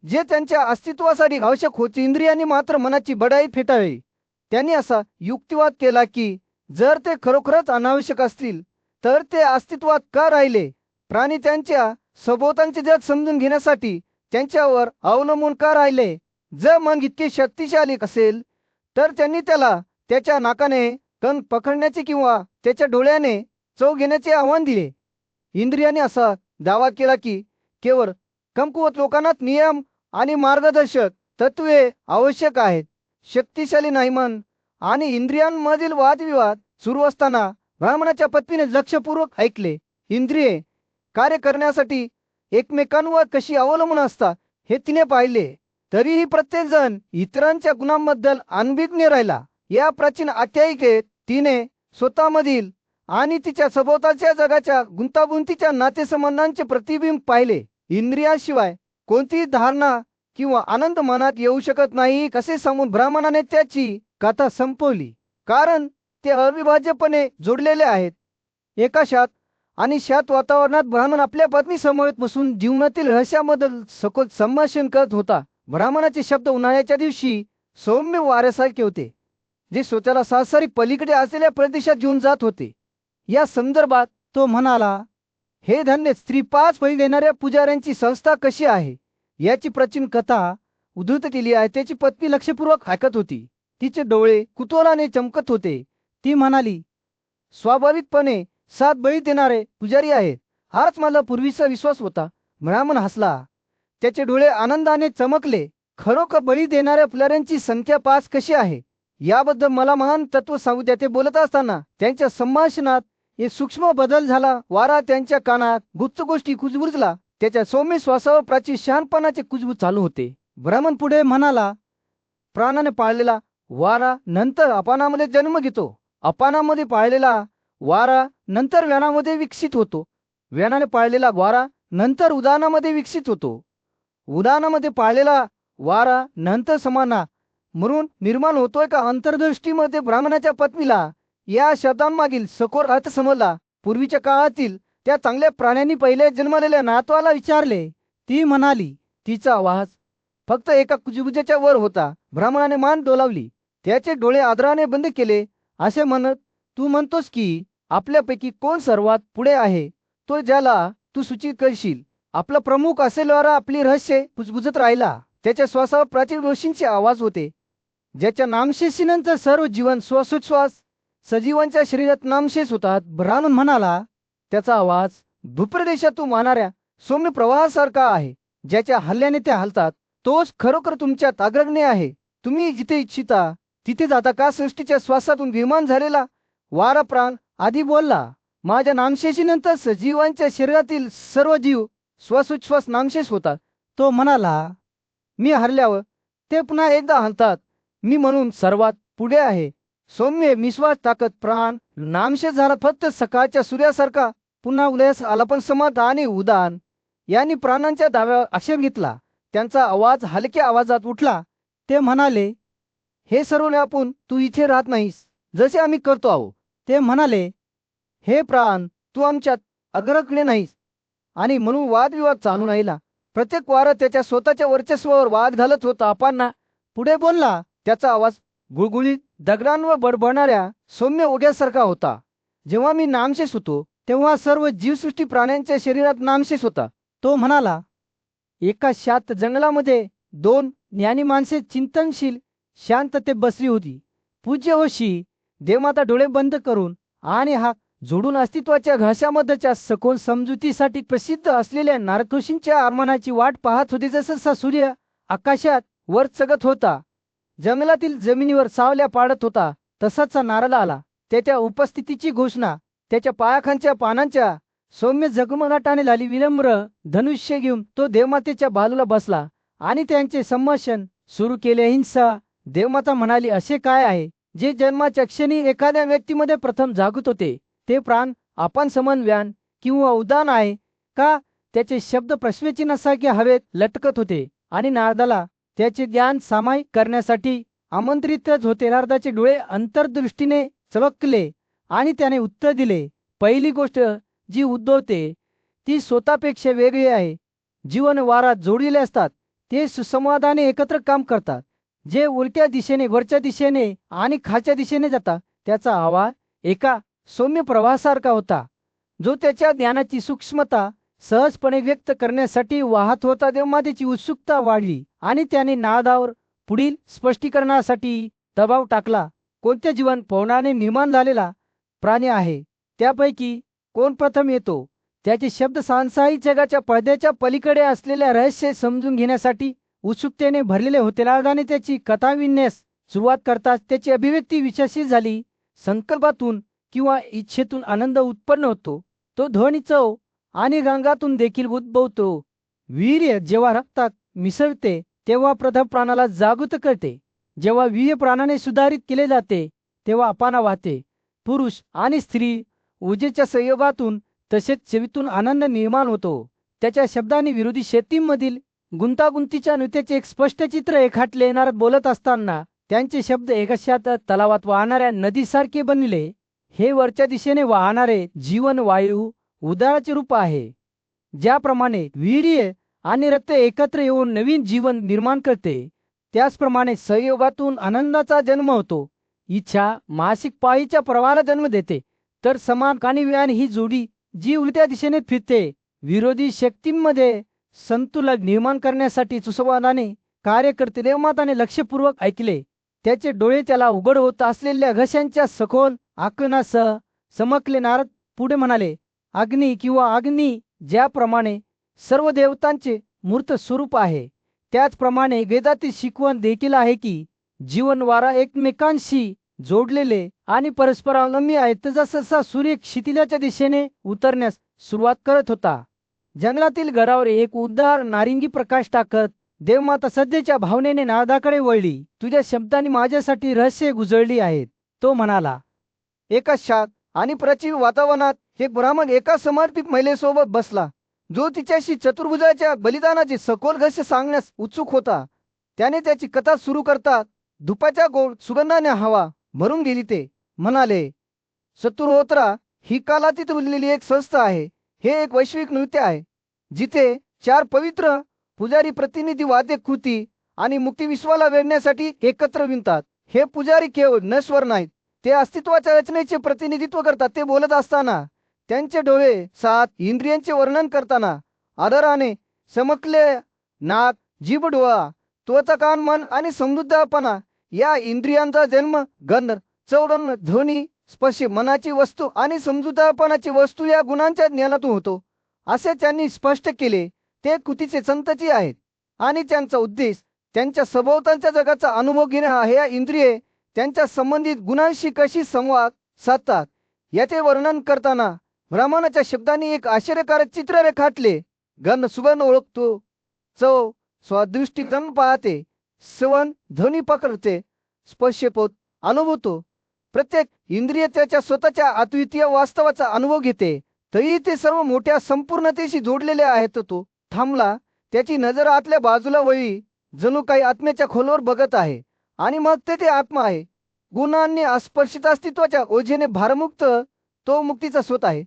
जे त्यांच्या अस्तित्वासाठी आवश्यक होते. इंद्रियांनी मात्र मनाची बढाई फेटाळली. त्यांनी असा युक्तिवाद केला की जर ते खरोखरच अनावश्यक असतील तर ते अस्तित्वात का राहिले. प्राणी त्यांच्या सभोवतालचे जग समजून घेण्यासाठी त्यांच्यावर अवलंबून का राहिले. जर मन इतके शक्तिशाली असेल तर त्यांनी त्याला त्याच्या नाकाने कण पकडण्याचे किंवा त्याच्या डोळ्याने चव घेण्याचे आव्हान दिले. इंद्रियाने असा दावा केला की केवळ कमकुवत लोकांनाच नियम आणि मार्गदर्शक तत्वे आवश्यक आहेत. शक्तिशाली नाही. मन आणि इंद्रियांमधील वादविवाद सुरू असताना ब्राह्मणाच्या पत्नीने लक्षपूर्वक ऐकले. इंद्रिये कार्य करण्यासाठी एकमेकांवर कशी अवलंबून असतात हे तिने पाहिले. तरीही प्रत्येक जण इतरांच्या गुणांबद्दल अनभिज्ञ राहिला. या प्राचीन आख्यायिकेत तिने स्वतःमधील आणि तिच्या सभोवतालच्या जगाच्या गुंतागुंतीच्या नातेसंबंधांचे प्रतिबिंब पाहिले. इंद्रियाशिवाय कोणतीही धारणा किंवा आनंद मनात येऊ शकत नाही कसे सांगून ब्राह्मणाने त्याची कथा संपवली. कारण ते अविभाज्यपणे जोडलेले आहेत. एका शांत आणि शांत वातावरणात ब्राह्मण आपल्या पत्नी समवेत बसून जीवनातील रहस्याबद्दल सखोल संभाषण करत होता. ब्राह्मणाचे शब्द उन्हाळ्याच्या दिवशी सौम्य वाऱ्यासारखे होते जे स्वतःला सासरी पलीकडे असलेल्या प्रदेशात घेऊन जात होते. या संदर्भात तो म्हणाला, हे धन्य स्त्री 5 बळी देणाऱ्या पुजाऱ्यांची संस्था कशी आहे याची प्राचीन कथा उद्धृत केली आहे. त्याची पत्नी लक्षपूर्वक ऐकत होती. तिचे डोळे कुतूहलाने चमकत होते. ती म्हणाली, स्वाभाविकपणे 7 बळी देणारे पुजारी आहेत. हाच मला पूर्वीचा विश्वास होता. ब्राह्मण हसला. त्याचे डोळे आनंदाने चमकले. खरोखर बळी देणाऱ्या पुजाऱ्यांची संख्या 5 कशी आहे याबद्दल मला महान तत्व सांगू द्या. ते बोलत असताना त्यांच्या संभाषणात एक सूक्ष्म बदल झाला. वारा त्यांच्या कानात गुप्त गोष्टी कुजबुजला. त्याच्या सौम्य श्वासावर प्राचीन शहाणपणाचे कुजबूज चालू होते. ब्राह्मण पुढे म्हणाला, प्राणाने पाळलेला वारा नंतर अपानामध्ये जन्म घेतो. अपानामध्ये पाळलेला वारा नंतर व्यानामध्ये विकसित होतो. व्यानाने पाळलेला वारा नंतर उदानामध्ये विकसित होतो. उदानामध्ये पाळलेला वारा नंतर समाना म्हणून निर्माण होतोय का. अंतर्दृष्टीमध्ये ब्राह्मणाच्या पत्नीला या शब्दांमागील सखोल अर्थ समजला. पूर्वीच्या काळातील त्या चांगल्या प्राण्यांनी पहिले जन्मलेल्या नातवाला विचारले. ती म्हणाली. तिचा आवाज फक्त एका कुजबुजाच्या वर होता. ब्राह्मणाने मान डोलावली. त्याचे डोळे आदराने बंद केले. असे म्हणत, तू म्हणतोस की आपल्यापैकी कोण सर्वात पुढे आहे. तो ज्याला तू सूचित करशील. आपला प्रमुख असेल वारा आपली रहस्ये कुजबुजत राहिला. त्याच्या श्वासावर प्राचीन ऋषींचे आवाज होते. ज्याच्या नामशेषीनंतर सर्व जीवन श्वासोच्छ्वास सजीवांच्या शरीरात नामशेष होतात. ब्राह्मण म्हणाला, त्याचा आवाज भूप्रदेशातून वाहणाऱ्या सौम्य प्रवाहासारखा आहे. ज्याच्या हल्ल्याने ते हलतात तोच खरोखर तुमच्यात अग्रगण्य आहे. तुम्ही जिथे इच्छिता तिथे जाता का. सृष्टीच्या श्वासातून निर्माण झालेला वारा प्राण आधी बोलला. माझ्या नामशेषीनंतर सजीवांच्या शरीरातील सर्व जीव श्वासोच्छ्वास नामशेष होतात. तो म्हणाला, मी हरल्यावर ते पुन्हा एकदा हलतात. मी म्हणून सर्वात पुढे आहे. सौम्य निश्वास टाकत प्राण नामशेष झाला. फक्त सकाळच्या सूर्यासारखा पुन्हा उदयास आला. पण समर्थ आणि उदान यांनी प्राणांच्या दाव्यावर आक्षेप घेतला. त्यांचा आवाज हलक्या आवाजात उठला. ते म्हणाले, हे सर्व व्यापून तू इथे राहत नाहीस जसे आम्ही करतो आहोत. ते म्हणाले, हे प्राण तू आमच्यात अग्रगण्य नाहीस. आणि म्हणून वादविवाद चालू राहिला. प्रत्येक वारा त्याच्या स्वतःच्या वर्चस्वावर वाद घालत होता. अपांना पुढे बोलला. त्याचा आवाज गुळगुळीत दगडांवर बडबडणाऱ्या सौम्य ओघ्यासारखा होता. जेव्हा मी नामशेष होतो तेव्हा सर्व जीवसृष्टी प्राण्यांच्या शरीरात नामशेष होता. तो म्हणाला, एका शांत जंगलामध्ये 2 ज्ञानी माणसे चिंतनशील शांततेत बसली होती. पूज्य होशी देवमाता डोळे बंद करून आणि हात जोडून अस्तित्वाच्या घशामध्येच्या सखोल समजुतीसाठी प्रसिद्ध असलेल्या नारदऋषींच्या आगमनाची वाट पाहत होते. जसा सूर्य आकाशात वर चगत होता, जंगलातील जमिनीवर सावल्या पाडत होता, तसाच नारद आला. त्याच्या उपस्थितीची घोषणा त्याच्या पायाखालच्या पानांच्या सौम्य झगमगाटाने झाली. विनम्र धनुष्य घेऊन तो देवमातेच्या बाजूला बसला आणि त्यांचे संभाषण सुरू केले. अहिंसा. देवमाता म्हणाली, असे काय आहे जे जन्माच्या क्षणी एखाद्या व्यक्तीमध्ये प्रथम जागृत होते. ते प्राण आपण समान व्यान किंवा उदान आहे का. त्याचे शब्द प्रश्नचिन्हासारखे हवेत लटकत होते आणि नारदाला त्याचे ज्ञान सामायिक करण्यासाठी आमंत्रितच होते. नारदाचे डोळे अंतर्दृष्टीने चमकले आणि त्याने उत्तर दिले, पहिली गोष्ट जी उद्भवते ती स्वतःपेक्षा वेगळी आहे. जीवन वारा जोडलेले असतात ते सुसंवादाने एकत्र काम करतात. जे उलट्या दिशेने, वरच्या दिशेने आणि खालच्या दिशेने जातात, त्याचा आवाज एका सौम्य प्रवाहासारखा होता, जो त्याच्या ज्ञानाची सूक्ष्मता सहजपणे व्यक्त करण्यासाठी वाहत होता. तेव्हा त्याची उत्सुकता वाढली आणि त्याने नादावर पुढील स्पष्टीकरणासाठी दबाव टाकला. कोणत्या जीवन पवनाने निर्माण झालेला प्राणी आहे, त्यापैकी कोण प्रथम येतो? त्याचे शब्द सांसारिक जगाच्या पडद्याच्या पलीकडे असलेल्या रहस्य समजून घेण्यासाठी उत्सुकतेने भरलेले होते. राजाने त्याची कथा विणण्यास सुरुवात करताच त्याची अभिव्यक्ती विशेष झाली. संकल्पातून किंवा इच्छेतून आनंद उत्पन्न होतो. तो ध्वनी, चव आणि रंगातून देखील उद्भवतो. वीर्य जेव्हा रक्तात मिसळते तेव्हा प्रथम प्राणाला जागृत करते. जेव्हा वीर्य प्राणाने सुधारित केले जाते तेव्हा अपाना वाहते. पुरुष आणि स्त्री ऊर्जेच्या संयोगातून तसेच सेवेतून आनंद निर्माण होतो. त्याच्या शब्दांनी विरोधी शेतीमधील गुंतागुंतीच्या नृत्याचे एक स्पष्ट चित्र रेखाटले. येणार बोलत असताना त्यांचे शब्द एकशात तलावात वाहणाऱ्या नदीसारखे बनले. हे वरच्या दिशेने वाहणारे जीवन वायू उदाराचे रूप आहे. ज्याप्रमाणे वीर्य आणि रक्त एकत्र येऊन नवीन जीवन निर्माण करते, त्याचप्रमाणे संयोगातून आनंदाचा जन्म होतो. इच्छा मासिक पाळीच्या प्रवाहाला जन्म देते, तर समान कानिव्यान ही जोडी जी उलट्या दिशेने फिरते, विरोधी शक्तींमध्ये संतुलन निर्माण करण्यासाठी सुसंवादाने कार्य करते. देवमाताने लक्षपूर्वक ऐकले. त्याचे डोळे त्याला उघड होत असलेल्या घशांच्या सखोल आकलनासह चमकले. नारद पुढे म्हणाले, अग्नी किंवा अग्नी ज्याप्रमाणे सर्व देवतांचे मूर्त स्वरूप आहे, त्याचप्रमाणे वेदातील शिकवण देखील आहे की जीवन वारा एकमेकांशी जोडलेले आणि परस्परावलंबी आहेत. जसा सूर्य क्षितिजाच्या दिशेने उतरण्यास सुरुवात करत होता, जंगलातील घरावर एक उद्धार नारिंगी प्रकाश टाकत देवमाता सध्याच्या भावनेने नारदाकडे वळली. तुझ्या शब्दांनी माझ्यासाठी रहस्य उजळली आहेत, तो म्हणाला. एका शांत आणि प्राचीन वातावरणात एक ब्राह्मण एका समर्पित महिलेसोबत बसला, जो तिच्याशी चतुर्भुजाच्या बलिदानाचे सखोल रहस्य सांगण्यास उत्सुक होता. त्याने त्याची कथा सुरू करतात धुपाच्या गोड सुगंधाने हवा भरून गेली. ते म्हणाले, चतुर्होत्रा ही कालातीत उरलेली एक संस्था आहे. हे एक वैश्विक नृत्य आहे, जिथे 4 पवित्र पुजारी प्रतिनिधी वाद्य कृती आणि मुक्ती विश्वाला वेढण्यासाठी एकत्र विणतात. हे पुजारी केवळ नश्वर नाहीत, ते अस्तित्वाच्या रचनेचे प्रतिनिधित्व करतात. ते बोलत असताना त्यांचे डोळे 7 इंद्रियांचे वर्णन करताना आदराने चमकले. नाक, जीभ, डोळा, त्वचा, कान, मन आणि समृद्धपणा या इंद्रियांचा जन्म गंध, चवरण, ध्वनी, स्पर्श, मनाची वस्तू आणि समृद्धपणाची वस्तू या गुणांच्या ज्ञानातून होतो, असे त्यांनी स्पष्ट केले. ते कृतीचे संतती आहेत आणि त्यांचा उद्देश त्यांच्या सभोवतालच्या जगाचा अनुभव घेणे हा. या इंद्रिये त्यांच्या संबंधित गुणांशी कशी संवाद साधतात याचे वर्णन करताना ब्राह्मणाच्या शब्दांनी एक आश्चर्यकारक चित्र रेखाटले. गंध सुगंध ओळखतो, चव स्वादृष्टी जण पाहते, श्रवण ध्वनी पकडते, स्पर्श पोत अनुभवतो. प्रत्येक इंद्रिय त्याच्या स्वतःच्या अद्वितीय वास्तवाचा अनुभव घेते. तरी ते सर्व मोठ्या संपूर्णतेशी जोडलेले आहेत. तो थांबला. त्याची नजर आतल्या बाजूला वळली, जणू काही आत्म्याच्या खोलवर बघत आहे. आणि मग ते आत्मा आहे, गुणांनी अस्पर्शित अस्तित्वाच्या ओझेने भारमुक्त. तो मुक्तीचा स्रोत आहे,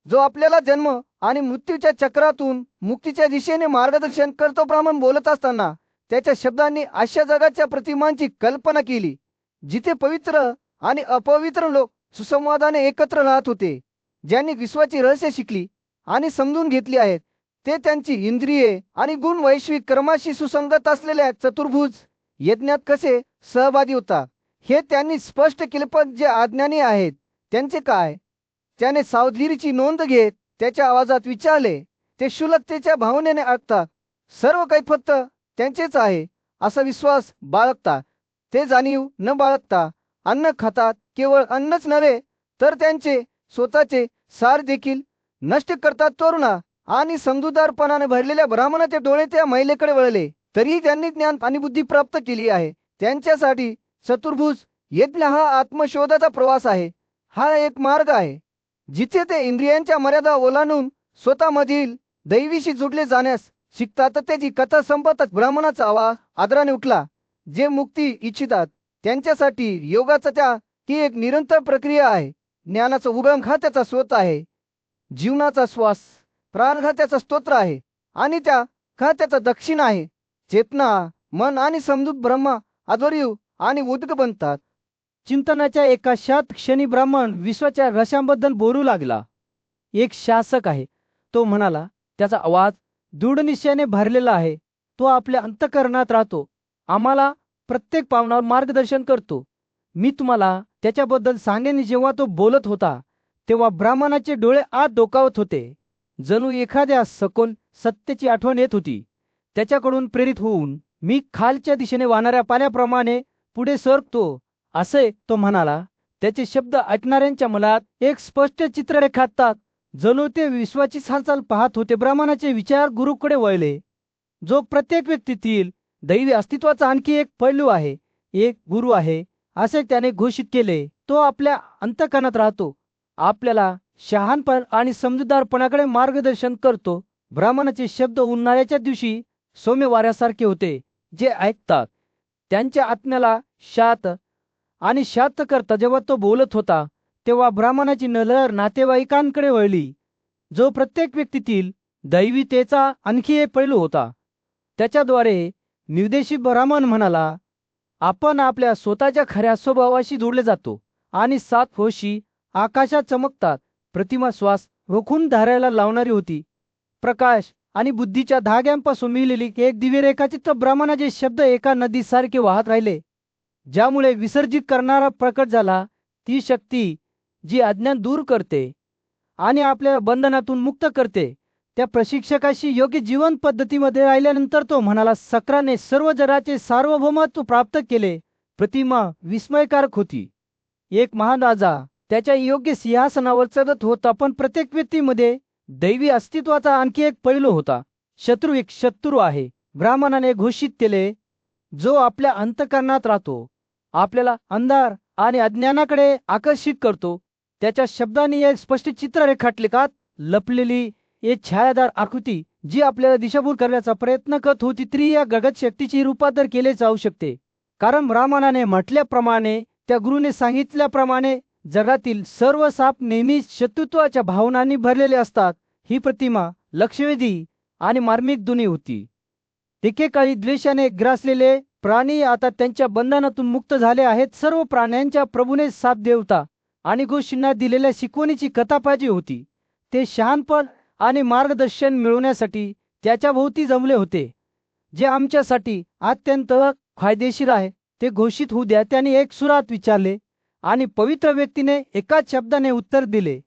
जो आपल्याला जन्म आणि मृत्यूच्या चक्रातून मुक्तीच्या दिशेने मार्गदर्शन करतो. ब्राह्मण बोलत असताना त्याच्या शब्दांनी अशा जगाच्या प्रतिमांची कल्पना केली, जिथे पवित्र आणि अपवित्र लोक सुसंवादाने एकत्र राहत होते. ज्यांनी विश्वाची रहस्य शिकली आणि समजून घेतली आहेत, ते त्यांची इंद्रिये आणि गुण वैश्विक क्रमाशी सुसंगत असलेल्या चतुर्भुज यज्ञात कसे सहभागी होतात हे त्यांनी स्पष्ट केले. पण जे अज्ञानी आहेत त्यांचे काय? त्याने सावधगिरीची नोंद घेत त्याच्या आवाजात विचारले. ते क्षुल्लकतेच्या भावनेने ऐकतात, सर्व काही फक्त त्यांचेच आहे असा विश्वास बाळगतात. ते जाणीव न बाळगता अन्न खातात. केवळ अन्नच नव्हे तर त्यांचे स्वतःचे सार देखील नष्ट करतात. तरुणा आणि समजूतदारपणाने भरलेल्या ब्राह्मणाचे डोळे त्या महिलेकडे वळले. तरीही त्यांनी ज्ञान आणि बुद्धी प्राप्त केली आहे. त्यांच्यासाठी चतुर्भुज यज्ञ हा आत्मशोधाचा प्रवास आहे. हा एक मार्ग आहे जिथे ते इंद्रियांच्या मर्यादा ओलांडून स्वतःमधील दैवीशी जुडले जाण्यास शिकतात. त्याची कथा संपताच ब्राह्मणाचा आवाज आदराने उठला. जे मुक्ती इच्छितात त्यांच्यासाठी योगाचा ती एक निरंतर प्रक्रिया आहे. ज्ञानाचा उगम हा त्याचा स्रोत आहे, जीवनाचा श्वास प्राण हा त्याचा स्तोत्र आहे आणि त्या हा त्याचा दक्षिण आहे. चेतना, मन आणि समजूत ब्रह्मा आध्वर्यू आणि उदक बनतात. चिंतनाच्या एका शात क्षणी ब्राह्मण विश्वाच्या रशांबद्दल बोलू लागला. एक शासक आहे, तो म्हणाला. त्याचा आवाज दृढ निश्चयाने भरलेला आहे. तो आपल्या अंतःकरणात राहतो, आम्हाला प्रत्येक पावलावर मार्गदर्शन करतो. मी तुम्हाला त्याच्याबद्दल सांगेन. जेव्हा तो बोलत होता तेव्हा ब्राह्मणाचे डोळे आत डोकावत होते. जणू एखाद्या सखोल सत्याची आठवण येत होती. त्याच्याकडून प्रेरित होऊन मी खालच्या दिशेने वाहणाऱ्या पाण्याप्रमाणे पुढे सरकतो, असे तो म्हणाला. त्याचे शब्द ऐकणाऱ्यांच्या मनात एक स्पष्ट चित्र रेखाटतात. जणू ते विश्वाची हालचाल पाहत होते. ब्राह्मणाचे विचार गुरुकडे वळले, जो प्रत्येक व्यक्तीतील दैवी अस्तित्वाचा आणखी एक पैलू आहे. एक गुरु आहे असे त्याने घोषित केले. तो आपल्या अंतःकरणात राहतो, आपल्याला शहाणपण आणि समजूतदारपणाकडे मार्गदर्शन करतो. ब्राह्मणाचे शब्द उन्हाळ्याच्या दिवशी सौम्य वाऱ्यासारखे होते. जे ऐकतात त्यांच्या आत्म्याला शांत आणि शांत करतात. जेव्हा तो बोलत होता तेव्हा ब्राह्मणाची नजर नातेवाईकांकडे वळली, जो प्रत्येक व्यक्तीतील दैवितेचा आणखी एक पैलू होता. त्याच्याद्वारे निर्देशी ब्राह्मण म्हणाला, आपण आपल्या स्वतःच्या खऱ्या स्वभावाशी जोडले जातो आणि 7 होशी आकाशात चमकतात. प्रतिमा श्वास रोखून धरायला लावणारी होती. प्रकाश आणि बुद्धीच्या धाग्यांपासून मिळलेली एक दिव्य रेखाचित्र. ब्राह्मणाचे शब्द एका नदीसारखे वाहत राहिले, ज्यामुळे विसर्जित करणारा प्रकट झाला. ती शक्ती जी अज्ञान दूर करते आणि आपल्या बंधनातून मुक्त करते. त्या प्रशिक्षकाशी योग्य जीवन पद्धतीमध्ये राहिल्यानंतर तो म्हणाला, सक्राने सर्व जगाचे सार्वभौमत्व प्राप्त केले. प्रतिमा विस्मयकारक होती. एक महान राजा त्याच्या योग्य सिंहासनावर चढत होता, पण प्रत्येक व्यक्तीमध्ये दैवी अस्तित्वाचा आणखी एक पैलू होता. शत्रू एक शत्रू आहे, ब्राह्मणाने घोषित केले, जो आपल्या अंतःकरणात राहतो, आपल्याला अंधार आणि अज्ञानाकडे आकर्षित करतो. त्याच्या शब्दांनी एक स्पष्ट चित्र रेखाटले का लपलेली एक छायादार आकृती जी आपल्याला दिशाभूल करण्याचा प्रयत्न करत होती, तरी या गगत शक्तीची रूपांतर केले जाऊ शकते. कारण ब्राह्मणाने म्हटल्याप्रमाणे, त्या गुरुने सांगितल्याप्रमाणे, जगातील सर्व साप नेहमीच शत्रुत्वाच्या भावनांनी भरलेले असतात. ही प्रतिमा लक्षवेधी आणि मार्मिक दुनी होती. एकेकाळी द्वेषाने ग्रासलेले प्राणी आता त्यांच्या बंधनातून मुक्त झाले आहेत. सर्व प्राण्यांच्या प्रभूने साप देवता आणि गोष्टींना दिलेल्या शिकवणीची कथा पाहिजे होती. ते शहाणपण आणि मार्गदर्शन मिळवण्यासाठी त्याच्या भोवती जमले होते, जे आमच्यासाठी अत्यंत फायदेशीर आहे ते घोषित होऊ द्या. त्याने एक सुरात विचारले आणि पवित्र व्यक्तीने एकाच शब्दाने उत्तर दिले.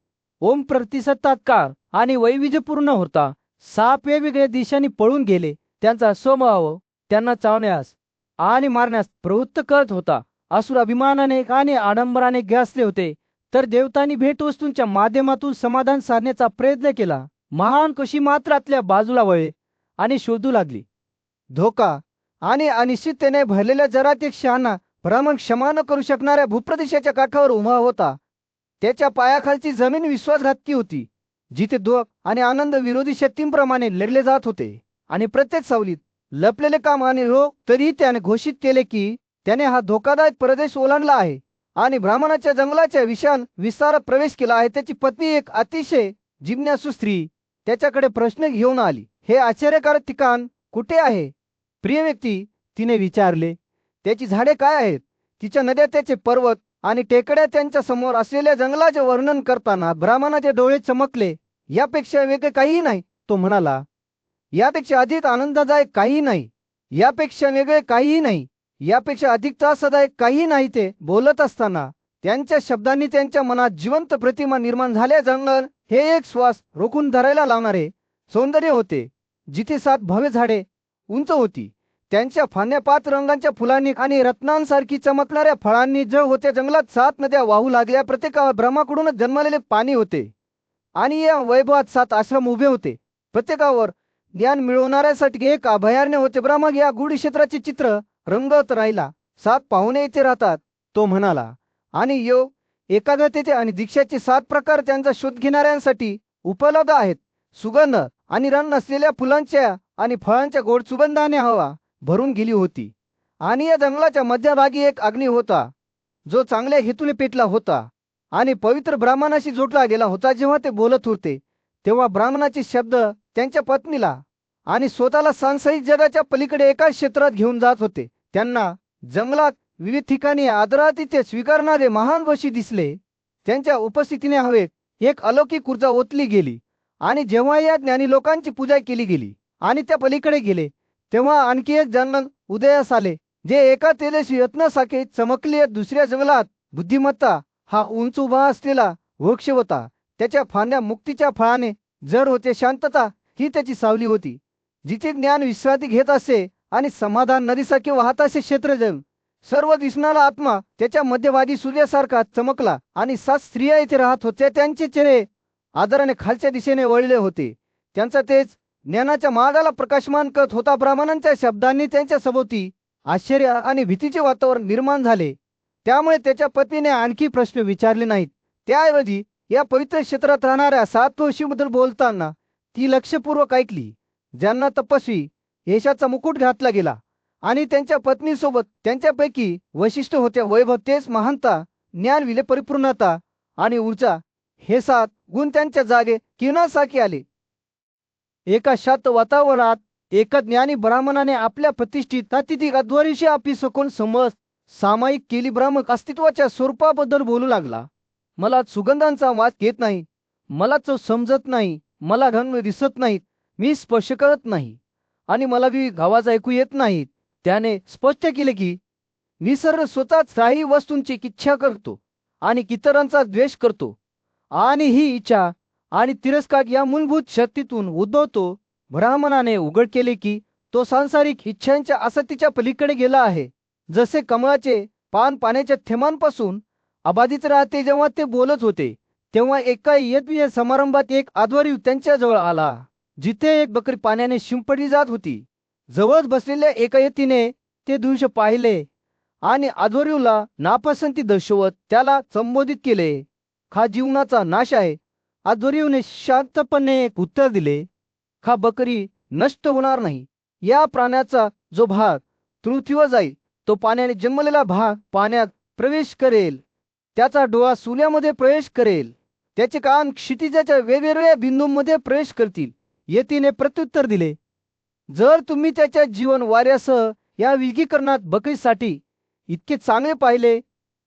ओम प्रतिसत्तात काळ आणि वैविध्यपूर्ण होता. साप वेगवेगळ्या दिशांनी पळून गेले. त्यांचा स्वभाव त्यांना चावण्यास आणि मारण्यास प्रवृत्त करत होता. असुर अभिमानाने आणि आडंबराने ग्रासले होते, तर देवतांनी भेटवस्तूंच्या माध्यमातून समाधान साधण्याचा प्रयत्न केला. महान कशी मात्र आतल्या बाजूला वळे आणि शोधू लागली. धोका आणि अनिश्चिततेने भरलेल्या जगात एक शहाणा ब्राह्मण क्षमा न करू शकणाऱ्या भूप्रदेशाच्या काठावर उभा होता. त्याच्या पायाखालची जमीन विश्वासघातकी होती, जिथे दुःख आणि आनंद विरोधी शक्तींप्रमाणे लढले जात होते. आणि प्रत्येक सावलीत लपलेले काम आणि रोग. तरीही त्याने घोषित केले की त्याने हा धोकादायक प्रदेश ओलांडला आहे आणि ब्राह्मणाच्या जंगलाच्या विशाल विस्तारात प्रवेश केला आहे. त्याची पत्नी, एक अतिशय जिज्ञासू स्त्री, त्याच्याकडे प्रश्न घेऊन आली. हे आश्चर्यकारक ठिकाण कुठे आहे, प्रिय व्यक्ती, तिने विचारले. त्याची झाडे काय आहेत, तिच्या नद्या, त्याचे पर्वत आणि टेकड्या, त्यांच्या समोर असलेल्या जंगलाचे वर्णन करताना ब्राह्मणाचे डोळे चमकले. यापेक्षा वेगळे काहीही नाही, तो म्हणाला. यापेक्षा अधिक आनंददायक काहीही नाही, यापेक्षा वेगळे काहीही नाही, यापेक्षा अधिक त्रासदायक काहीही नाही. ते बोलत असताना त्यांच्या शब्दांनी त्यांच्या मनात जिवंत प्रतिमा निर्माण झाल्या. जंगल हे एक श्वास रोखून धरायला लावणारे सौंदर्य होते, जिथे 7 भव्य झाडे उंच होती. त्यांच्या फांद्या 5 रंगांच्या फुलांनी आणि रत्नांसारखी चमकणाऱ्या फळांनी जळ होत्या. जंगलात 7 नद्या वाहू लागल्या. प्रत्येकावर ब्रह्माकडूनच जन्मलेले पाणी होते आणि या वैभवात 7 आश्रम उभे होते. प्रत्येकावर ज्ञान मिळवणाऱ्यासाठी एक अभयारण्य होते. ब्रह्मा या गूढ क्षेत्राचे चित्र रंगत राहिला. 7 पाहुणे इथे राहतात, तो म्हणाला, आणि योग, एकाग्रतेचे आणि दीक्षाचे 7 प्रकार त्यांचा शोध घेणाऱ्यांसाठी उपलब्ध आहेत. सुगंध आणि रंग नसलेल्या फुलांच्या आणि फळांच्या गोड सुगंधाने हवा भरून गेली होती. आणि या जंगलाच्या मध्यभागी एक अग्नी होता, जो चांगल्या हेतूने पेटला होता आणि पवित्र ब्राह्मणाशी जोडला गेला होता. जेव्हा ते बोलत होते तेव्हा ब्राह्मणाचे शब्द त्यांच्या पत्नीला आणि स्वतःला सांसारिक जगाच्या पलीकडे एका क्षेत्रात घेऊन जात होते. त्यांना जंगलात विविध ठिकाणी आदरातिथ्य स्वीकारणारे महान ऋषी दिसले. त्यांच्या उपस्थितीने हवेत एक अलौकिक ऊर्जा ओतली गेली आणि जेव्हा या ज्ञानी लोकांची पूजा केली गेली आणि त्या पलीकडे गेले, तेव्हा आणखी एक जन्म उदयास आले, जे एका तेजस्वी रत्नासारखे चमकले. दुसऱ्या जंगलात बुद्धिमत्ता हा उंच उभा असलेला वृक्ष होता. त्याच्या फांद्या मुक्तीच्या फळाने जड होते. शांतता ही त्याची सावली होती, जिथे ज्ञान विश्रांती घेत असे आणि समाधान नदीसारखे वाहत असे. क्षेत्रजंग सर्व दिसणारा आत्मा त्याच्या मध्यभागी सूर्यासारखा चमकला आणि 7 स्त्रिया येथे राहत होत्या. त्यांचे चेहरे आदराने खालच्या दिशेने वळले होते. त्यांचा तेज ज्ञानाच्या मार्गाला प्रकाशमान करत होता. ब्राह्मणांच्या शब्दांनी त्यांच्या सभोवती आश्चर्य आणि भीतीचे वातावरण निर्माण झाले. त्यामुळे त्याच्या पत्नीने आणखी प्रश्न विचारले नाहीत. त्याऐवजी या पवित्र क्षेत्रात राहणाऱ्या 7 ऋषींबद्दल बोलताना ती लक्षपूर्वक ऐकली, ज्यांना तपस्वी यशाचा मुकुट घातला गेला आणि त्यांच्या पत्नीसोबत त्यांच्यापैकी वैशिष्ट्य होत्या. वैभव, तेज, महानता, ज्ञान, विले, परिपूर्णता आणि ऊर्जा हे 7 गुण त्यांच्या जागे किरणासारखे आले. एका शांत वातावरणात एका ज्ञानी ब्राह्मणाने आपल्या प्रतिष्ठित अतिथी अध्वर्यूशी आपली सखोल समज सामायिक केली. ब्राह्मण अस्तित्वाच्या स्वरूपाबद्दल बोलू लागला. मला सुगंधांचा वास येत नाही, मला चव समजत नाही, मला रंग दिसत नाहीत, मी स्पर्श करत नाही आणि मला विविध आवाज ऐकू येत नाहीत. त्याने स्पष्ट केले की निसर्ग स्वतःच काही वस्तूंची इच्छा करतो आणि इतरांचा द्वेष करतो आणि ही इच्छा आणि तिरस्कार या मूलभूत शक्तीतून उद्भवतो. ब्राह्मणाने उघड केले की तो सांसारिक इच्छांच्या आसक्तीच्या पलीकडे गेला आहे. जसे कमळाचे पान पाण्याच्या थेंबांपासून अबाधित राहते. जेव्हा ते बोलत होते तेव्हा एका यज्ञ समारंभात एक अध्वर्यू त्यांच्या जवळ आला, जिथे एक बकरी पाण्याने शिंपडली जात होती. जवळ बसलेल्या एका यतीने ते दृश्य पाहिले आणि अध्वर्यूला नापसंती दर्शवत त्याला संबोधित केले. हा जीवनाचा नाश आहे. अध्वर्यूने शांतपणे उत्तर दिले, हा बकरी नष्ट होणार नाही. या प्राण्याचा जो भाग पृथ्वीवर जाईल तो पाण्याने जन्मलेला भाग पाण्यात प्रवेश करेल. त्याचा डोळा सूर्यामध्ये प्रवेश करेल. त्याचे कान क्षितिजाच्या वेगवेगळ्या बिंदूंमध्ये प्रवेश करतील. यतीने प्रत्युत्तर दिले, जर तुम्ही त्याच्या जीवन वाऱ्यासह या विलगीकरणात बकरीसाठी इतके चांगले पाहिले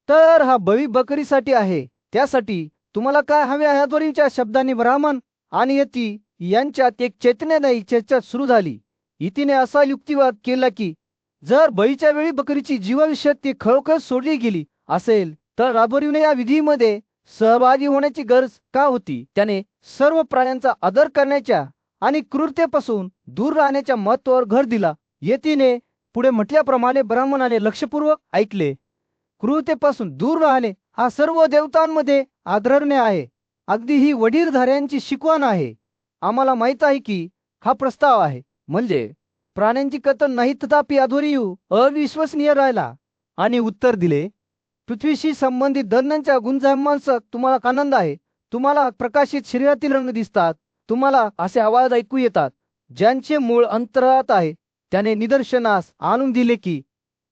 तर हा बळी बकरीसाठी आहे. त्यासाठी तुम्हाला काय हवे आहे? अध्वर्यूच्या शब्दांनी ब्राह्मण आणि यती यांच्यात एक चैतन्यदायी चर्चा सुरू झाली. यतीने असा युक्तिवाद केला की जर बळीच्या वेळी बकरीची जीवविशक्ती खरोखर सोडली गेली असेल तर अध्वर्यूने या विधीमध्ये सहभागी होण्याची गरज का होती? त्याने सर्व प्राण्यांचा आदर करण्याच्या आणि क्रूरतेपासून दूर राहण्याच्या महत्त्वावर भर दिला. यतीने पुढे म्हटल्याप्रमाणे ब्राह्मणाने लक्षपूर्वक ऐकले. क्रूरतेपासून दूर राहणे हा सर्व देवतांमध्ये आदरणीय आहे. अगदी ही वडीलधाऱ्यांची शिकवण आहे. आम्हाला माहित आहे की हा प्रस्ताव आहे म्हणजे प्राण्यांची कथन नाही. तथापि अध्वर्यू अविश्वसनीय राहिला आणि उत्तर दिले, पृथ्वीशी संबंधित धर्मांच्या गुणधर्मांचा तुम्हाला आनंद आहे. तुम्हाला प्रकाशित शरीरातील रंग दिसतात. तुम्हाला असे आवाज ऐकू येतात ज्यांचे मूळ अंतराळात आहे. त्याने निदर्शनास आणून दिले की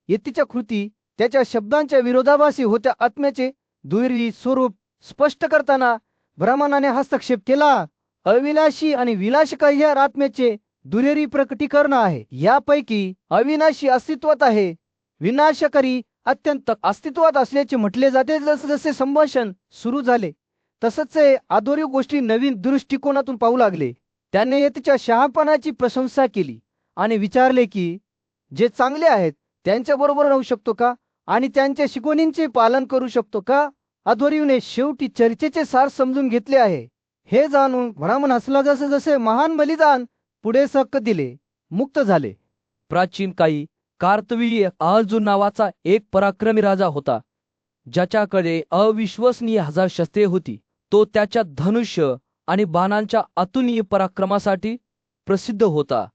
यतीच्या कृती त्याच्या शब्दांच्या विरोधाभासी होत्या. आत्म्याचे दुहेरी स्वरूप स्पष्ट करताना ब्राह्मणाने हस्तक्षेप केला. अविनाशी आणि विनाशकारी या आत्म्याचे दुहेरी प्रकटीकरण आहे. यापैकी अविनाशी अस्तित्वात आहे, विनाशकारी अत्यंत अस्तित्वात असल्याचे म्हटले जाते. जसजसे संभाषण सुरू झाले तसंच अध्वर्यू गोष्टी नवीन दृष्टिकोनातून पाहू लागले. त्याने यतीच्या शहाणपणाची प्रशंसा केली आणि विचारले की जे चांगले आहेत त्यांच्याबरोबर राहू शकतो का आणि त्यांच्या शिकवणींचे पालन करू शकतो का? अध्वर्यूने शेवटी चर्चेचे सार समजून घेतले आहे हे जाणून ब्राह्मण हसला. जसे जसे महान बलिदान पुढे सक दिले मुक्त झाले. प्राचीन काळी कार्तवीर्य अर्जुन नावाचा एक पराक्रमी राजा होता, ज्याच्याकडे अविश्वसनीय 1000 शस्त्रे होती. तो त्याच्या धनुष्य आणि बाणांच्या अतुलनीय पराक्रमासाठी प्रसिद्ध होता.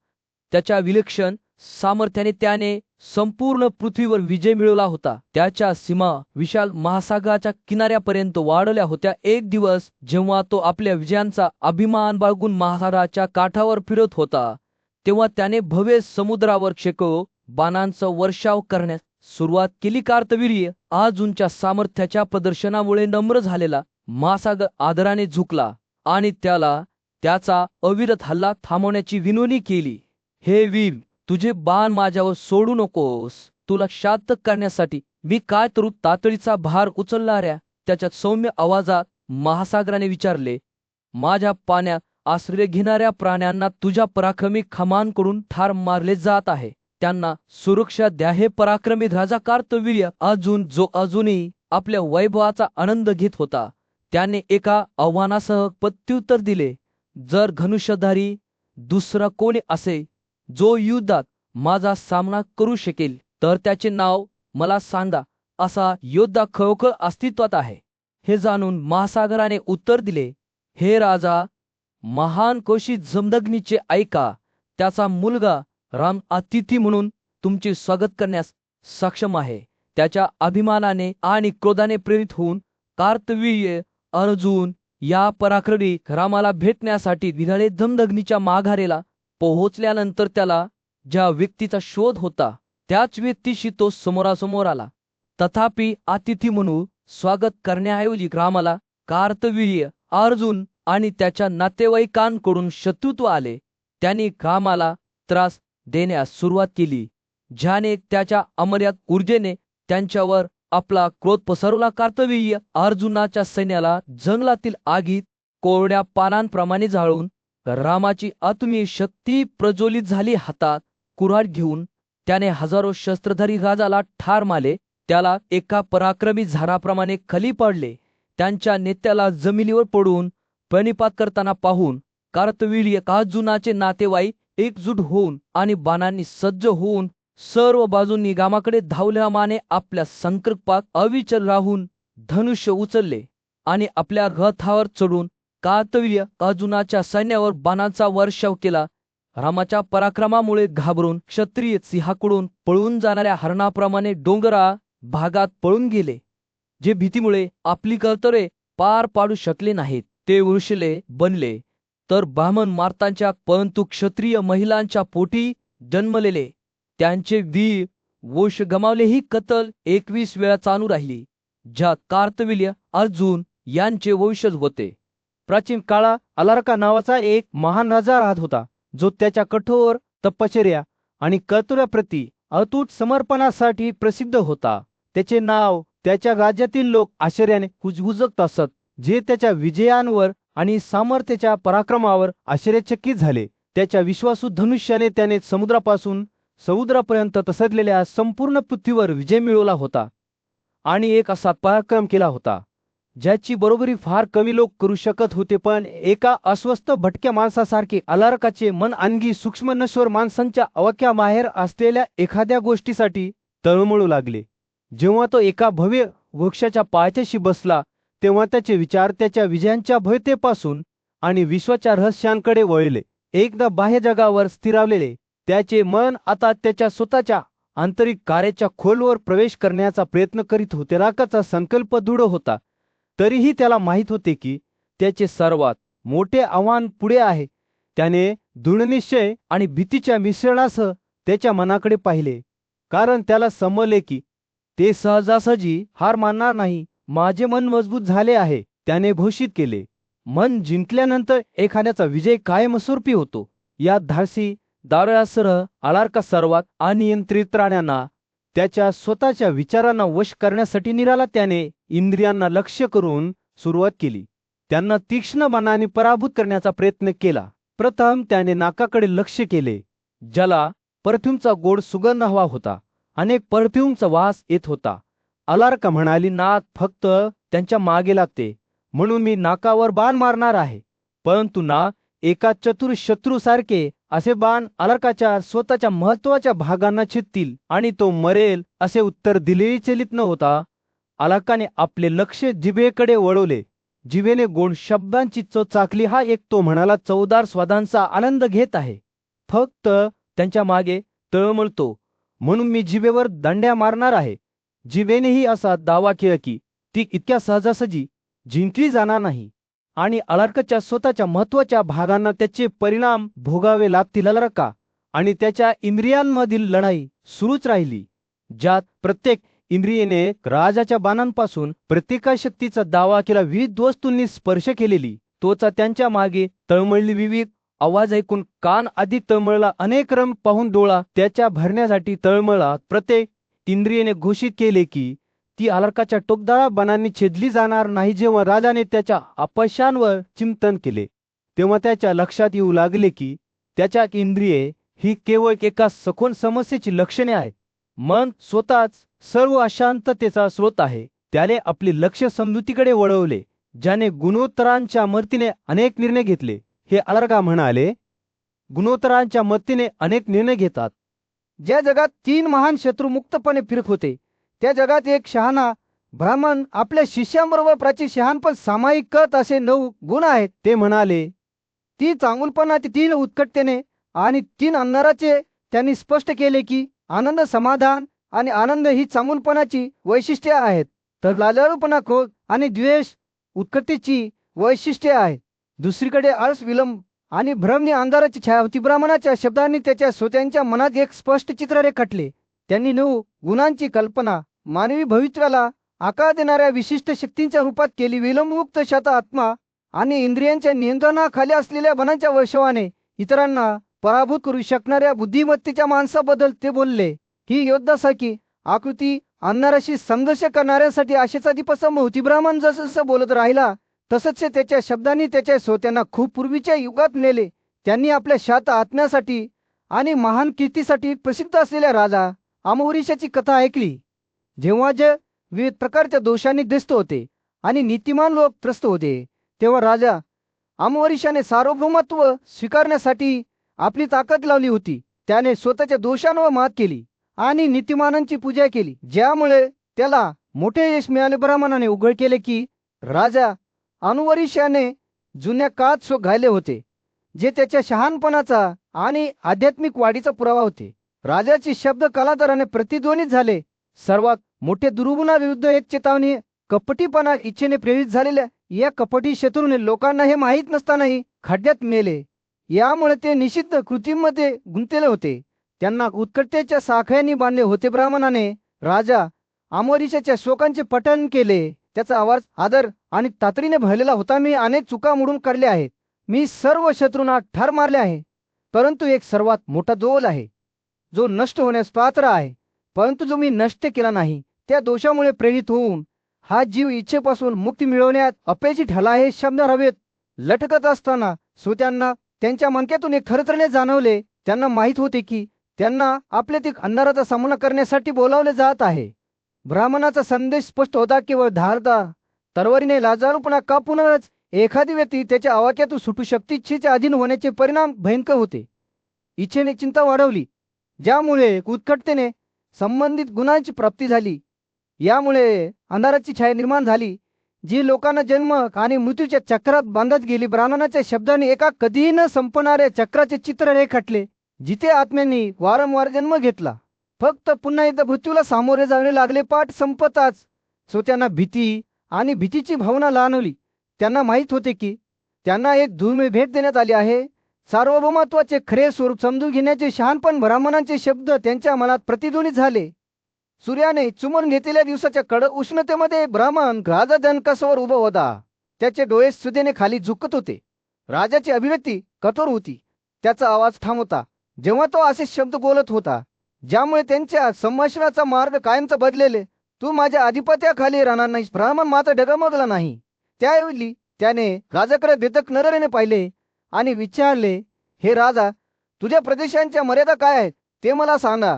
त्याच्या विलक्षण सामर्थ्याने त्याने संपूर्ण पृथ्वीवर विजय मिळवला होता. त्याच्या सीमा विशाल महासागराच्या किनाऱ्यापर्यंत वाढवल्या होत्या. एक दिवस जेव्हा तो आपल्या विजयांचा अभिमान बाळगून महासागराच्या काठावर फिरत होता तेव्हा त्याने भव्य समुद्रावर शेकडो बाणांचा वर्षाव करण्यास सुरुवात केली. कार्तवीर्य अर्जुनच्या सामर्थ्याच्या प्रदर्शनामुळे नम्र झालेला महासागर आदराने झुकला आणि त्याला त्याचा अविरत हल्ला थांबवण्याची विनवणी केली. हे वीर, तुझे बाण माझ्यावर सोडू नकोस. तुला शांत करण्यासाठी मी काय करू? तातडीचा भार उचलणाऱ्या त्याच्या सौम्य आवाजात महासागराने विचारले. माझ्या पाण्यात आश्रय घेणाऱ्या प्राण्यांना तुझ्या पराक्रमी खमांकडून ठार मारले जात आहे. त्यांना सुरक्षा द्या. हे पराक्रमी राजा कार्तवीर्य जो अजूनही आपल्या वैभवाचा आनंद घेत होता, त्याने एका आव्हानासह प्रत्युत्तर दिले. जर धनुष्यधारी दुसरा कोणी असे जो युद्धात माझा सामना करू शकेल, तर त्याचे नाव मला सांगा. असा योद्धा खरोखर अस्तित्वात आहे. हे जाणून महासागराने उत्तर दिले, हे राजा, महान कोशी जमदग्नीचे ऐका. त्याचा मुलगा राम अतिथी म्हणून तुमचे स्वागत करण्यास सक्षम आहे. त्याच्या अभिमानाने आणि क्रोधाने प्रेरित होऊन कार्तवीर्य अर्जुन या पराक्रमी रामाला भेटण्यासाठी निराळे जमदग्नीच्या माघारेला पोहोचल्यानंतर त्याला ज्या व्यक्तीचा शोध होता त्याच व्यक्तीशी तो समोरासमोर आला. तथापि अतिथी म्हणून स्वागत करण्याऐवजी रामाला कार्तवीर्य अर्जुन आणि त्याच्या नातेवाईकांकडून शत्रुत्व आले. त्यांनी रामाला त्रास देण्यास सुरुवात केली, ज्याने त्याच्या अमर्याद ऊर्जेने त्यांच्यावर आपला क्रोध पसरवला. कार्तवीर्य अर्जुनाच्या सैन्याला जंगलातील आगीत कोरड्या पानांप्रमाणे जाळून रामाची आत्मीय शक्ती प्रज्वलित झाली. हातात कुऱ्हाड घेऊन त्याने हजारो शस्त्रधारी राजाला ठार मारले. त्याला एका पराक्रमी झाडाप्रमाणे खाली पडले. त्यांच्या नेत्याला जमिनीवर पडून प्रणिपात करताना पाहून कार्तवीर्य अर्जुनाचे नातेवाईक एकजूट होऊन आणि बाणांनी सज्ज होऊन सर्व बाजूंनी रामाकडे धावल्यामाने आपल्या संकल्पात अविचल राहून धनुष्य उचलले आणि आपल्या रथावर चढून कार्तवीर्य अर्जुनाच्या सैन्यावर बाणांचा वर्षाव केला. रामाच्या पराक्रमामुळे घाबरून क्षत्रिय सिंहाकडून पळून जाणाऱ्या हरणाप्रमाणे डोंगरा भागात पळून गेले. जे भीतीमुळे आपली कर्तव्ये पार पाडू शकले नाहीत ते वृषले बनले, तर ब्राह्मण मार्तांच्या परंतु क्षत्रिय महिलांच्या पोटी जन्मलेले त्यांचे वीर वंश गमावले. ही कत्तल 21 वेळा चालू राहिली, ज्यात कार्तवीर्य अर्जुन यांचे वंशज होते. प्राचीन काळात अलार्का नावाचा एक महान राजा राहत होता, जो त्याच्या कठोर तपश्चर्या आणि कर्तव्याप्रती अतूट समर्पणासाठी प्रसिद्ध होता. त्याचे नाव त्याच्या राज्यातील लोक आश्चर्याने हुजहुजत असत, जे त्याच्या विजयांवर आणि सामर्थ्याच्या पराक्रमावर आश्चर्यचकित झाले. त्याच्या विश्वासू धनुष्याने त्याने समुद्रापासून समुद्रापर्यंत पसरलेल्या संपूर्ण पृथ्वीवर विजय मिळवला होता आणि एक असा पराक्रम केला होता ज्याची बरोबरी फार कमी लोक करू शकत होते. पण एका अस्वस्थ भटक्या माणसासारखे अलार्काचे मन आणखी सूक्ष्म नश्वर माणसांच्या अवाक्याबाहेर असलेल्या एखाद्या गोष्टीसाठी तळमळू लागले. जेव्हा तो एका भव्य वृक्षाच्या पायथ्याशी बसला, तेव्हा त्याचे विचार त्याच्या विजयांच्या भव्यतेपासून आणि विश्वाच्या रहस्यांकडे वळले. एकदा बाह्य जगावर स्थिरावलेले त्याचे मन आता त्याच्या स्वतःच्या आंतरिक कार्याच्या खोलवर प्रवेश करण्याचा प्रयत्न करीत होते. राकाचा संकल्प दृढ होता, तरीही त्याला माहीत होते की त्याचे सर्वात मोठे आव्हान पुढे आहे. त्याने दृढनिश्चय आणि भीतीच्या मिश्रणासह त्याच्या मनाकडे पाहिले, कारण त्याला समजले की ते सहजासहजी हार मानणार नाही. माझे मन मजबूत झाले आहे, त्याने घोषित केले. मन जिंकल्यानंतर एखाद्याचा विजय कायमस्वरूपी होतो. या धाडसी दारुयासह अलार्का सर्वात अनियंत्रित प्राण्यांना त्याच्या स्वतःच्या विचारांना वश करण्यासाठी निघाला. त्याने इंद्रियांना लक्ष्य करून सुरुवात केली. त्यांना तीक्ष्ण बाणाने पराभूत करण्याचा प्रयत्न केला. प्रथम त्याने नाकाकडे लक्ष केले, ज्याला परफ्यूमचा गोड सुगंध हवा होता. अनेक परफ्यूमचा वास येत होता. अलार्का म्हणाली, नाक फक्त त्यांच्या मागे लागते, म्हणून मी नाकावर बाण मारणार आहे. परंतु नाक एका चतुर शत्रूसारखे असे बाण अलार्काच्या स्वतःच्या महत्वाच्या भागांना छेदतील आणि तो मरेल असे उत्तर दिलेही चलित न होता. अलार्काने आपले लक्ष जिभेकडे वळवले. जिभेने गोड शब्दांची चव चाखली. हा एक, तो म्हणाला, चवदार स्वादांचा आनंद घेत आहे. फक्त त्यांच्या मागे तळमळतो, म्हणून मी जिभेवर दंड्या मारणार आहे. जिभेनेही असा दावा केला की ती इतक्या सहजासहजी जिंकली जाणार नाही आणि अलार्काच्या स्वतःच्या महत्वाच्या भागांना त्याचे परिणाम भोगावे लागतील. अलार्का आणि त्याच्या इंद्रियांमधील लढाई सुरूच राहिली, ज्यात प्रत्येक इंद्रियेने राजाच्या बाणांपासून प्रतिकारशक्तीचा दावा केला. विविध वस्तूंनी स्पर्श केलेली त्वचा त्यांच्या मागे तळमळली. विविध आवाज ऐकून कान आधी तळमळला, अनेक रंग पाहून डोळा त्याच्या भरण्यासाठी तळमळला. प्रत्येक इंद्रियाने घोषित केले की ती अलर्काच्या टोकदार बाणांनी छेदली जाणार नाही. जेव्हा राजाने त्याच्या अपयशांवर चिंतन केले तेव्हा त्याच्या लक्षात येऊ लागले की त्याच्या इंद्रिये ही केवळ एका सखोल समस्येची लक्षणे आहेत. मन स्वतःच सर्व अशांततेचा स्रोत आहे. त्याने आपले लक्ष समजुतीकडे वळवले, ज्याने गुणोत्तरांच्या मदतीने अनेक निर्णय घेतले. हे अलर्का म्हणाले, गुणोत्तरांच्या मदतीने अनेक निर्णय घेतात. ज्या जगात 3 महान शत्रू मुक्तपणे फिरत होते, त्या जगात एक शहाणा ब्राह्मण आपल्या शिष्यांबरोबर प्राची शहाणपण सामायिक करत असे 9 गुण आहेत. ते म्हणाले, ती चांगुलपणाची 3 उत्कटतेने आणि 3 अंधाराचे त्यांनी स्पष्ट केले की आनंद, समाधान आणि आनंद ही चांगुलपणाची वैशिष्ट्ये आहेत, तर लाजाळूपणा, क्रोध आणि द्वेष उत्कटतेची वैशिष्ट्ये आहेत. दुसरीकडे आळस, विलंब आणि भ्रमणी अंधाराची छाया होती. ब्राह्मणाच्या शब्दांनी त्याच्या श्रोत्यांच्या मनात एक स्पष्ट चित्र रेखाटले. त्यांनी 9 गुणांची कल्पना मानवी भविष्याला आकार देणाऱ्या विशिष्ट शक्तींच्या रूपात केली. विलंबमुक्त शांत आत्मा आणि इंद्रियांच्या नियंत्रणाखाली असलेल्या मनाच्या वैभवाने इतरांना पराभूत करू शकणाऱ्या बुद्धिमत्तेच्या माणसाबद्दल ते बोलले. ही योद्धासारखी आकृती अंधाराशी संघर्ष करणाऱ्यांसाठी आशेचा दीपस्तंभ होती. ब्राह्मण जसं बोलत राहिला तसंच त्याच्या शब्दांनी त्याच्या श्रोत्यांना खूप पूर्वीच्या युगात नेले. त्यांनी आपल्या शांत आत्म्यासाठी आणि महान कीर्तीसाठी प्रसिद्ध असलेल्या राजा अमोरीशाची कथा ऐकली. जेव्हा जे विविध प्रकारच्या दोषांनी ग्रस्त होते आणि नीतिमान लोक त्रस्त होते, तेव्हा राजा अमोरीशाने सार्वभौमत्व स्वीकारण्यासाठी आपली ताकद लावली होती. त्याने स्वतःच्या दोषांवर मात केली आणि नीतिमानांची पूजा केली, ज्यामुळे त्याला मोठे यश मिळाले. ब्राह्मणाने उघड केले की राजा अमोरीशाने जुन्या काळात शोक घायले होते, जे त्याच्या शहाणपणाचा आणि आध्यात्मिक वाढीचा पुरावा होते. राजाचे शब्द कालांतराने प्रतिध्वनित झाले. सर्वात मोठे दुर्गुणाविरुद्ध एक चेतावणी. कपटीपणा इच्छेने प्रेरित झालेल्या या कपटी शत्रूने लोकांना हे माहीत नसतानाही खड्ड्यात मेले. यामुळे ते निषिद्ध कृतीमध्ये गुंतलेले होते. त्यांना उत्कटतेच्या साखळ्यांनी बांधले होते. ब्राह्मणाने राजा अमोरीशाच्या शोकांचे पठण केले. त्याचा आवाज आदर आणि तातडीने भरलेला होता. मी अनेक चुका मोडून काढल्या आहेत. मी सर्व शत्रूंना ठार मारले आहे, परंतु एक सर्वात मोठा दोष आहे जो नष्ट होण्यास पात्र आहे, परंतु जो मी नष्ट केला नाही. त्या दोषामुळे प्रेरित होऊन हा जीव इच्छेपासून मुक्ती मिळवण्यात अपयशी ठरला आहे. शब्द हवेत लटकत असताना श्रोत्यांना त्यांच्या मणक्यातून एक थरथरणे जाणवले. त्यांना माहीत होते की त्यांना आपल्यातील अंधाराचा सामना करण्यासाठी बोलावले जात आहे. ब्राह्मणाचा संदेश स्पष्ट होता. केवळ धारदार तलवारीने लाजाळूपणा कापूनच एखादी व्यक्ती त्याच्या आवाक्यातून सुटू शकते. इच्छेच्या अधीन होण्याचे परिणाम भयंकर होते. इच्छेने चिंता वाढवली, ज्यामुळे उत्कटतेने संबंधित गुणांची प्राप्ती झाली. यामुळे अंधाराची छाया निर्माण झाली, जी लोकांना जन्म आणि मृत्यूच्या चक्रात बांधत गेली. ब्राह्मणाच्या शब्दाने एका कधीही न संपणाऱ्या चक्राचे चित्र रेखाटले, जिथे आत्म्यांनी वारंवार जन्म घेतला, फक्त पुन्हा एकदा मृत्यूला सामोरे जावे लागले. पाठ संपताच श्रोत्यांना भीती आणि भीतीची भावना जाणवली. त्यांना माहीत होते की त्यांना एक दुर्मिळ भेट देण्यात आली आहे. सार्वभौमत्वाचे खरे स्वरूप समजून घेण्याचे शहाणपण. ब्राह्मणांचे शब्द त्यांच्या मनात प्रतिध्वनित झाले. सूर्याने चुमून घेतलेल्या दिवसाच्या कडक उष्णतेमध्ये ब्राह्मण राजा दणकासवर उभा होता. त्याचे डोळे सुदेने खाली झुकत होते. राजाची अभिव्यक्ती कठोर होती. त्याचा आवाज ठाम होता जेव्हा तो असे शब्द बोलत होता, ज्यामुळे त्यांच्या संभाषणाचा मार्ग कायमचा बदलेले. तू माझ्या अधिपत्याखाली राहणार नाहीस. ब्राह्मण मात्र डगमगला नाही. त्यावेळी त्याने राजाकडे बेधक नजरेने पाहिले आणि विचारले, हे राजा, तुझ्या प्रदेशांच्या मर्यादा काय आहेत ते मला सांगा.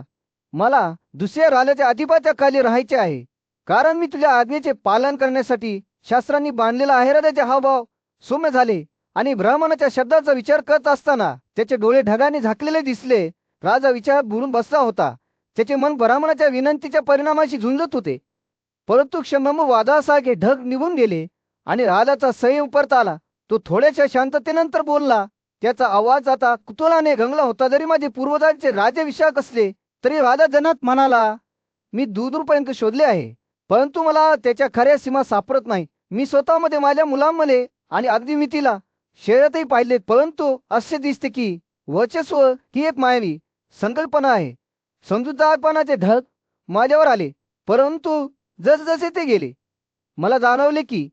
मला दुसऱ्या राजाच्या अधिपत्याखाली राहायचे आहे, कारण मी तुझ्या आज्ञेचे पालन करण्यासाठी शास्त्रांनी बांधलेला आहे. राजाचे हावभाव सौम्य झाले आणि ब्राह्मणाच्या शब्दाचा विचार करत असताना त्याचे डोळे ढगाने झाकलेले दिसले. राजा विचारात बुडून बसला होता. त्याचे मन ब्राह्मणाच्या विनंतीच्या परिणामाशी झुंजत होते. परंतु क्षणभंगुर वादळासारखे ढग निघून गेले आणि राजाचा संयम परत आला. तो थोड्याशा शांततेनंतर बोलला. त्याचा आवाज आता कुतूहलाने गंगला होता. जरी माझे पूर्वजांचे राज्याभिषेक असले तरी राजा जनक म्हणाला, मी दूरदूरपर्यंत शोधले आहे, परंतु मला त्याच्या खऱ्या सीमा सापडत नाही. मी स्वतःमध्ये, माझ्या मुलांमध्ये आणि अगदी मी तिला शर्यतही पाहिलेत, परंतु असे दिसते की वर्चस्व ही एक मायावी संकल्पना आहे. समजूतदारपणाचे ढग माझ्यावर आले, परंतु जसजसे ते गेले मला जाणवले की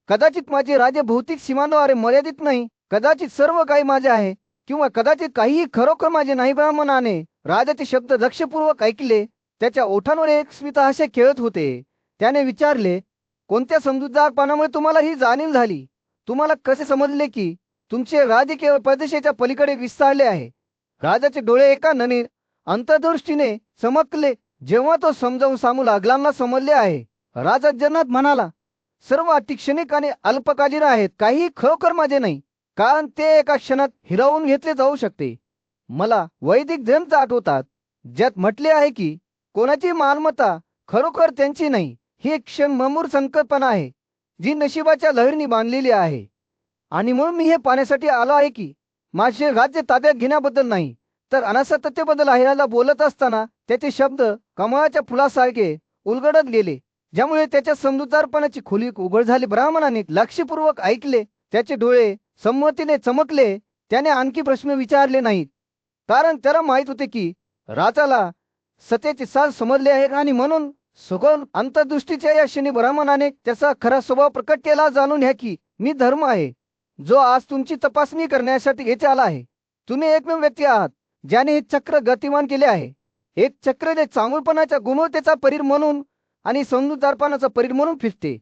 कदाचित माझे राज्य भौतिक सीमांद्वारे मर्यादित नाही. कदाचित सर्व काही माझे आहे किंवा कदाचित काहीही खरोखर माझे नाही ब्राह्मणाने राजाचे शब्द लक्षपूर्वक ऐकले. त्याच्या ओठांवर एक स्मितहास्य खेळत होते. त्याने विचारले, कोणत्या समजूतदारपणामुळे तुम्हाला ही जाणीव झाली? तुम्हाला कसे समजले की तुमचे राज्य केवळ परदेशाच्या पलीकडे विस्तारले आहे? राजाचे डोळे एका नवीन अंतर्दृष्टीने चमकले जेव्हा तो समजावून सांगू लागलांना समजले आहे. राजा जन्नत म्हणाला, सर्व अति क्षणिक आणि अल्पकालीन आहेत. काही खरोखर माझे नाही, कारण ते एका क्षणात हिरावून घेतले जाऊ शकते. मला वैदिक ग्रंथ आठवतात ज्यात म्हटले आहे की कोणाची मालमत्ता खरोखर त्यांची नाही. ही एक क्षणभंगूर संकल्पना आहे जी नशिबाच्या लहरीने बांधलेली आहे. आणि म्हणून मी हे पाहण्यासाठी आलो आहे की माझे राज्य ताब्यात घेण्याबद्दल नाही, तर अनासक्ततेबद्दल आहे. बोलत असताना त्याचे शब्द कमळाच्या फुलासारखे उलगडत गेले, ज्यामुळे त्याच्या समजूतदारपणाची खोली उघड झाली. ब्राह्मणाने लक्षपूर्वक ऐकले. त्याचे डोळे संमतीने चमकले. त्याने आणखी प्रश्न विचारले नाहीत, कारण त्याला माहित होते की राजाला सत्याचे सार समजले आहे. आणि म्हणून सगोल अंतर्दृष्टीच्या या क्षणी ब्राह्मणाने त्याचा खरा स्वभाव प्रकट केला. जाणून घ्या की मी धर्म आहे, जो आज तुमची तपासणी करण्यासाठी येथे आला आहे. तुम्ही एकमेव व्यक्ती आहात ज्याने हे चक्र गतिमान केले आहे. एक चक्र जे चांगुलपणाच्या गुणवत्तेचा परीर म्हणून आणि समजूतदारपणाचा परीर म्हणून फिरते.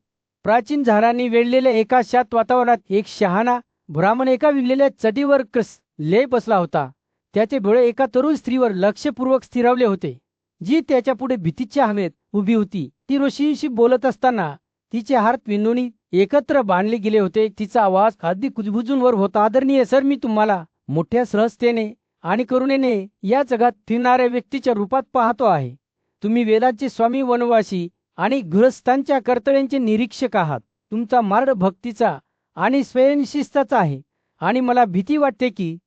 प्राचीन झाडांनी वेढलेल्या एका शांत वातावरणात एक शहाणा ब्राह्मण एका विणलेल्या चटीवर ले बसला होता. त्याचे डोळे एका तरुण स्त्रीवर लक्षपूर्वक स्थिरावले होते, जी त्याच्या पुढे भीतीच्या हवेत उभी होती. ती ऋषींशी बोलत असताना तिचे हात विणून एकत्र बांधले गेले होते. तिचा आवाज अगदी कुजबुजून वर होता. आदरणीय सर, मी तुम्हाला मोठ्या सहजतेने आणि करुणेने या जगात फिरणाऱ्या व्यक्तीच्या रूपात पाहतो आहे. तुम्ही वेदांचे स्वामी, वनवासी आणि गृहस्थांच्या कर्तव्यांचे निरीक्षक आहात. तुमचा मार्ग भक्तीचा आणि स्वयंशिस्ताचा आहे, आणि मला भीती वाटते की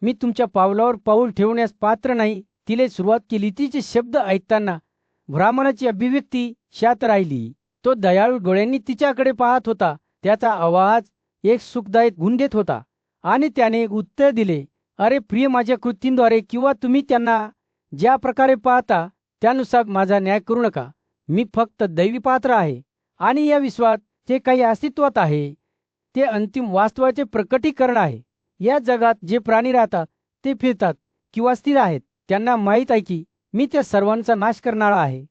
मी तुमच्या पावलावर पाऊल ठेवण्यास पात्र नाही. तिने सुरुवात केली. तिचे शब्द ऐकताना ब्राह्मणाची अभिव्यक्ती शांत राहिली. तो दयाळू डोळ्यांनी तिच्याकडे पाहत होता. त्याचा आवाज एक सुखदायक गुंडेत होता, आणि त्याने एक उत्तर दिले, अरे प्रिय, माझ्या कृतींद्वारे किंवा तुम्ही त्यांना ज्या प्रकारे पाहता त्यानुसार माझा न्याय करू नका. मी फक्त दैवी पात्र आहे, आणि या विश्वात जे काही अस्तित्वात आहे ते अंतिम वास्तवाचे प्रकटीकरण आहे. या जगात जे प्राणी राहतात ते फिरतात किंवा स्थिर आहेत. त्यांना माहीत आहे की मी त्या सर्वांचा नाश करणारा आहे.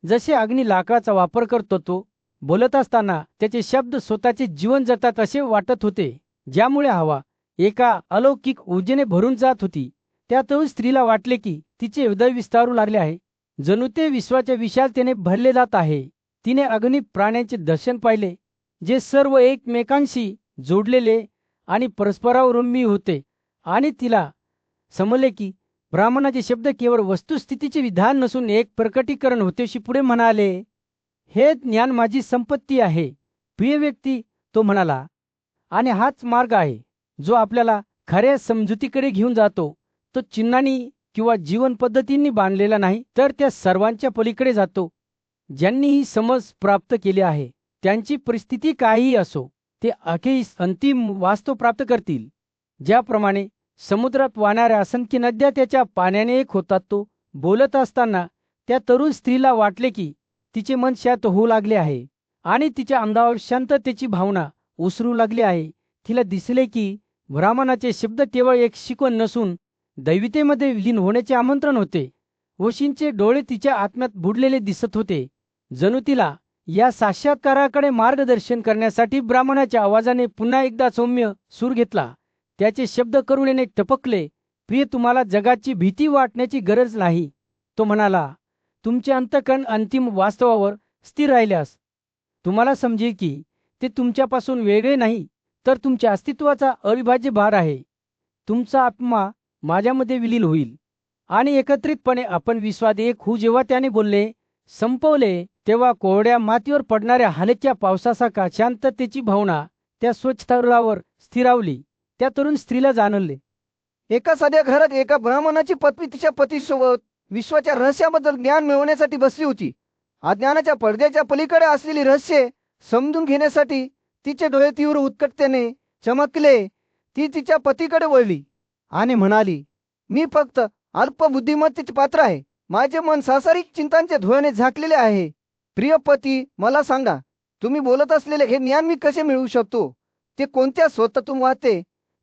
जसे अग्नी लाकडाचा वापर करतो, तो बोलत असताना त्याचे शब्द स्वतःचे जीवन जगतात असे वाटत होते, ज्यामुळे हवा एका अलौकिक ऊर्जेने भरून जात होती. त्या तरुण स्त्रीला वाटले की तिचे हृदय विस्तारू लागले आहे, जणू ते विश्वाच्या विशालतेने भरले जात आहे. तिने अगणित प्राण्यांचे दर्शन पाहिले, जे सर्व एकमेकांशी जोडलेले आणि परस्परावलंबी होते. आणि तिला समजले की ब्राह्मणाचे शब्द केवळ वस्तुस्थितीचे विधान नसून एक प्रकटीकरण होते. शी पुढे म्हणाले, हे ज्ञान माझी संपत्ती आहे, प्रिय व्यक्ती, तो म्हणाला, आणि हाच मार्ग आहे जो आपल्याला खऱ्या समजुतीकडे घेऊन जातो. तो चिन्हांनी किंवा जीवन पद्धतींनी बांधलेला नाही, तर त्या सर्वांच्या पलीकडे जातो. ज्यांनी ही समज प्राप्त केली आहे त्यांची परिस्थिती काहीही असो, ते अखेरीस अंतिम वास्तव प्राप्त करतील. ज्याप्रमाणे समुद्रात वाहणाऱ्या असंख्य नद्या त्याच्या पाण्याने एक होतात. तो बोलत असताना त्या तरुण स्त्रीला वाटले की तिचे मन शांत होऊ लागले आहे, आणि तिच्या अंगावर शांततेची भावना उसरू लागली आहे. तिला दिसले की ब्राह्मणाचे शब्द केवळ एक शिकवण नसून दैवितेमध्ये विलीन होण्याचे आमंत्रण होते. वशींचे डोळे तिच्या आत्म्यात बुडलेले दिसत होते, जणू तिला या साक्षात्काराकडे मार्गदर्शन करण्यासाठी ब्राह्मणाच्या आवाजाने पुन्हा एकदा सौम्य सूर घेतला. त्याचे शब्द करुणेने टपकले, प्रिय, तुम्हाला जगाची भीती वाटण्याची गरज नाही. तो म्हणाला, तुमचे अंतःकरण अंतिम वास्तवावर स्थिर राहिल्यास तुम्हाला समजेल की ते तुमच्यापासून वेगळे नाही, तर तुमच्या अस्तित्वाचा अविभाज्य भाग आहे. तुमचा आत्मा माझ्यामध्ये विलीन होईल, आणि एकत्रितपणे आपण विश्वात एक होऊ. जेव्हा त्याने बोलणे संपवले तेव्हा कोरड्या मातीवर पडणाऱ्या हलक्या पावसासारखा शांततेची भावना त्या स्वच्छ तरुणावर स्थिरावली. त्या तरुण स्त्रीला जाणवले, एका साध्या घरात एका ब्राह्मणाची पत्नी तिच्या पतीसोबत विश्वाच्या रहस्याबद्दल ज्ञान मिळवण्यासाठी बसली होती. अज्ञानाच्या पडद्याच्या पलीकडे असलेली रहस्ये समजून घेण्यासाठी तिचे डोळे तीव्र उत्कटतेने चमकले. ती तिच्या पतीकडे वळली आणि म्हणाली, मी फक्त अल्पबुद्धिमत्तेचे पात्र आहे. माझे मन सांसारिक चिंतांच्या धुळ्याने झाकलेले आहे. प्रिय पती, मला सांगा, तुम्ही बोलत असलेले हे ज्ञान मी कसे मिळवू शकतो? ते कोणत्या स्रोतातून वाहते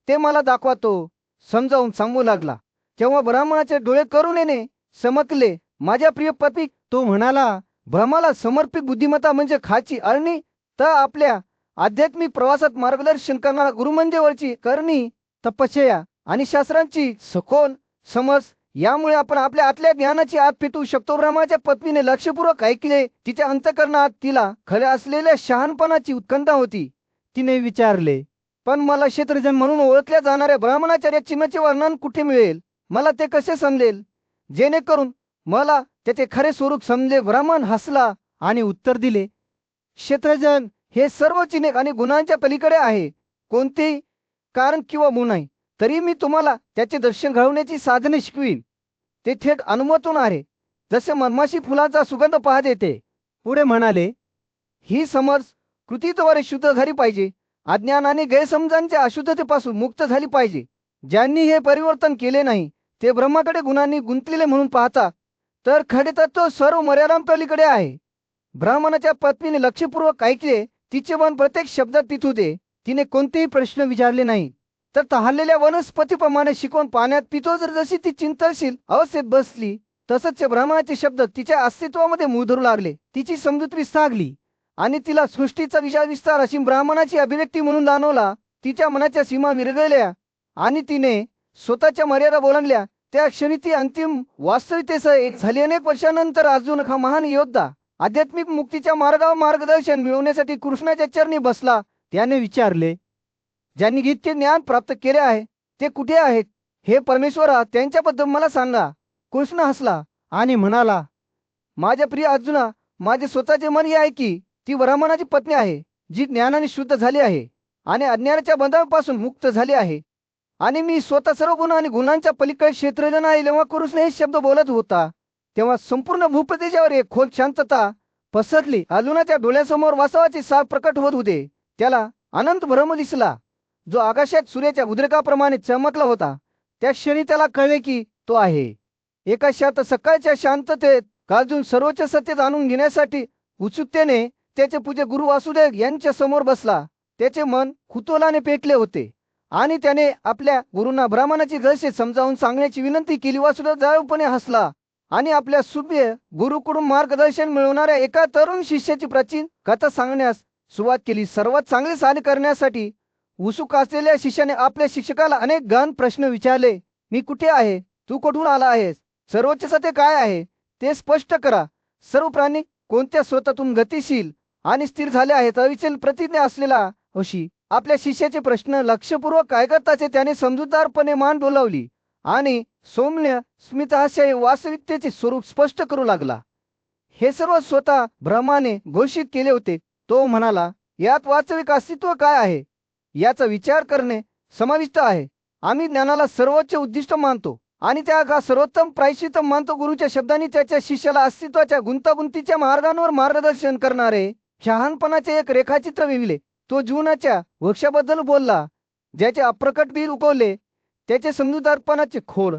ते मला दाखवा. तो समजावून सांगू लागला. तेव्हा ब्राह्मणाचे डोळे करुणेने चमकले. माझ्या प्रिय पत्नी, तो म्हणाला, ब्रह्माला समर्पित बुद्धिमत्ता म्हणजे खाची अरणी, तर आपल्या आध्यात्मिक प्रवासात मार्गदर्शन करणारा गुरुमंदिरावरची करणी, तपश्चर्या आणि शास्त्रांची सखोल समज यामुळे आपण आपल्या आतल्या ज्ञानाची आत पेटवू शकतो. ब्रह्माच्या पत्नीने लक्षपूर्वक ऐकले. तिच्या अंतःकरणात तिला खऱ्या असलेल्या शहाणपणाची उत्कंठा होती. तिने विचारले, पण मला क्षेत्रजन म्हणून ओळखल्या जाणाऱ्या ब्राह्मणाचार्य चिन्हाचे वर्णन कुठे मिळेल? मला ते कसे समजेल, जेणेकरून मला त्याचे खरे स्वरूप समजेल? ब्राह्मण हसला आणि उत्तर दिले, क्षेत्रजन हे सर्व चिन्हे आणि गुणांच्या पलीकडे आहे. कोणतेही कारण किंवा गुण नाही, तरी मी तुम्हाला त्याचे दर्शन घडवण्याची साधने शिकवीन. ते थेट अनुभवातून आहे, जसे मधमाशी फुलाचा सुगंध पाहत येते. पुढे म्हणाले, ही समज कृतीद्वारे शुद्ध झाली पाहिजे. अज्ञान आणि गैरसमजांच्या अशुद्धतेपासून मुक्त झाली पाहिजे. ज्यांनी हे परिवर्तन केले नाही ते ब्रह्माकडे गुणांनी गुंतलेले म्हणून पाहतात, तर खरे तत्व सर्व मर्यादांपलीकडे आहे. ब्राह्मणाच्या पत्नीने लक्षपूर्वक ऐकले. तिचे मन प्रत्येक शब्दात पित होते. तिने कोणतेही प्रश्न विचारले नाही, तर तहारलेल्या वनस्पतीप्रमाणे शिकवून पाण्यात पितो. जर जशी ती चिंतनशील अवस्थेत बसली, तसंच ते ब्राह्मणाचे शब्द तिच्या अस्तित्वामध्ये मुधरू लागले. तिची समजूत विस्तारली आणि तिला सृष्टीचा विचार विस्तार अशी ब्राह्मणाची अभिव्यक्ती म्हणून जाणवला. तिच्या मनाच्या सीमा विरघळल्या आणि तिने स्वतःच्या मर्यादा ओलांडल्या. त्या क्षणी ती अंतिम वास्तविकतेसह एक झाली. अनेक वर्षानंतर अर्जुन हा महान योद्धा आध्यात्मिक मुक्तीच्या मार्गावर मार्गदर्शन मिळवण्यासाठी कृष्णाच्या चरणी बसला. त्याने विचारले, ज्यांनी इतके ज्ञान प्राप्त केले आहे ते कुठे आहेत? हे परमेश्वरा, त्यांच्याबद्दल मला सांगा. कृष्ण हसला आणि म्हणाला, माझ्या प्रिय अर्जुना, माझे स्वतःचे मन हे आहे की ती ब्राह्मणाची पत्नी आहे, जी ज्ञानाने शुद्ध झाली आहे आणि अज्ञानाच्या बंधनापासून मुक्त झाली आहे. आणि मी स्वतः सर्व गुण आणि गुणांच्या पलीकडे क्षेत्रजन आहे. जेव्हा कृष्ण हे शब्द बोलत होता, तेव्हा संपूर्ण भूप्रदेशावर एक खोल शांतता पसरली. अर्जुनाच्या डोळ्यासमोर वास्तवाचे सार प्रकट होत होते. त्याला अनंत ब्रह्म दिसला, जो आकाशात सूर्याच्या उद्रेकाप्रमाणे चमकला होता. त्या क्षणी त्याला कळले की तो आहे. एका सकाळच्या शांततेत अर्जुन सर्वोच्च सत्य जाणून घेण्यासाठी उत्सुकतेने त्याचे पूज्य गुरु वासुदेव यांच्या समोर बसला. त्याचे मन कुतूहलाने पेटले होते आणि त्याने आपल्या गुरूंना ब्राह्मणाची रहस्य समजावून सांगण्याची विनंती केली. वासुदेव जाळूपणे हसला आणि आपल्या सुभ्य गुरुकडून मार्गदर्शन मिळवणाऱ्या एका तरुण शिष्याची प्राचीन कथा सांगण्यास सुरुवात केली. सर्वात चांगले साध्य करण्यासाठी उत्सुक असलेल्या शिष्याने आपल्या शिक्षकाला अनेक गहन प्रश्न विचारले. मी कुठे आहे? तू कुठून आला आहेस? सर्वोच्च सत्य काय आहे ते स्पष्ट करा. सर्व प्राणी कोणत्या स्रोतातून गतिशील आणि स्थिर झाले आहेत? अविचल प्रतिज्ञा असलेला ऋषी आपल्या शिष्याचे प्रश्न लक्षपूर्वक ऐकताच त्याने समजूतदारपणे मान डोलावली आणि सौम्य स्मितहास्य वास्तविकतेचे स्वरूप स्पष्ट करू लागला. हे सर्व स्वतः ब्रह्माने घोषित केले होते. तो म्हणाला, यात वास्तविक अस्तित्व काय आहे याचा विचार करणे समाविष्ट आहे. आम्ही ज्ञानाला सर्वोच्च उद्दिष्ट मानतो आणि त्या सर्वोत्तम प्रायश्चित्त मानतो. गुरुच्या शब्दांनी त्याच्या शिष्याला अस्तित्वाच्या गुंतागुंतीच्या मार्गांवर मार्गदर्शन करणारे शहाणपणाचे एक रेखाचित्र विणले. तो जीवनाच्या वृक्षाबद्दल बोलला, ज्याचे अप्रकट बीज उगवले, त्याचे समजूतदारपणाचे खोड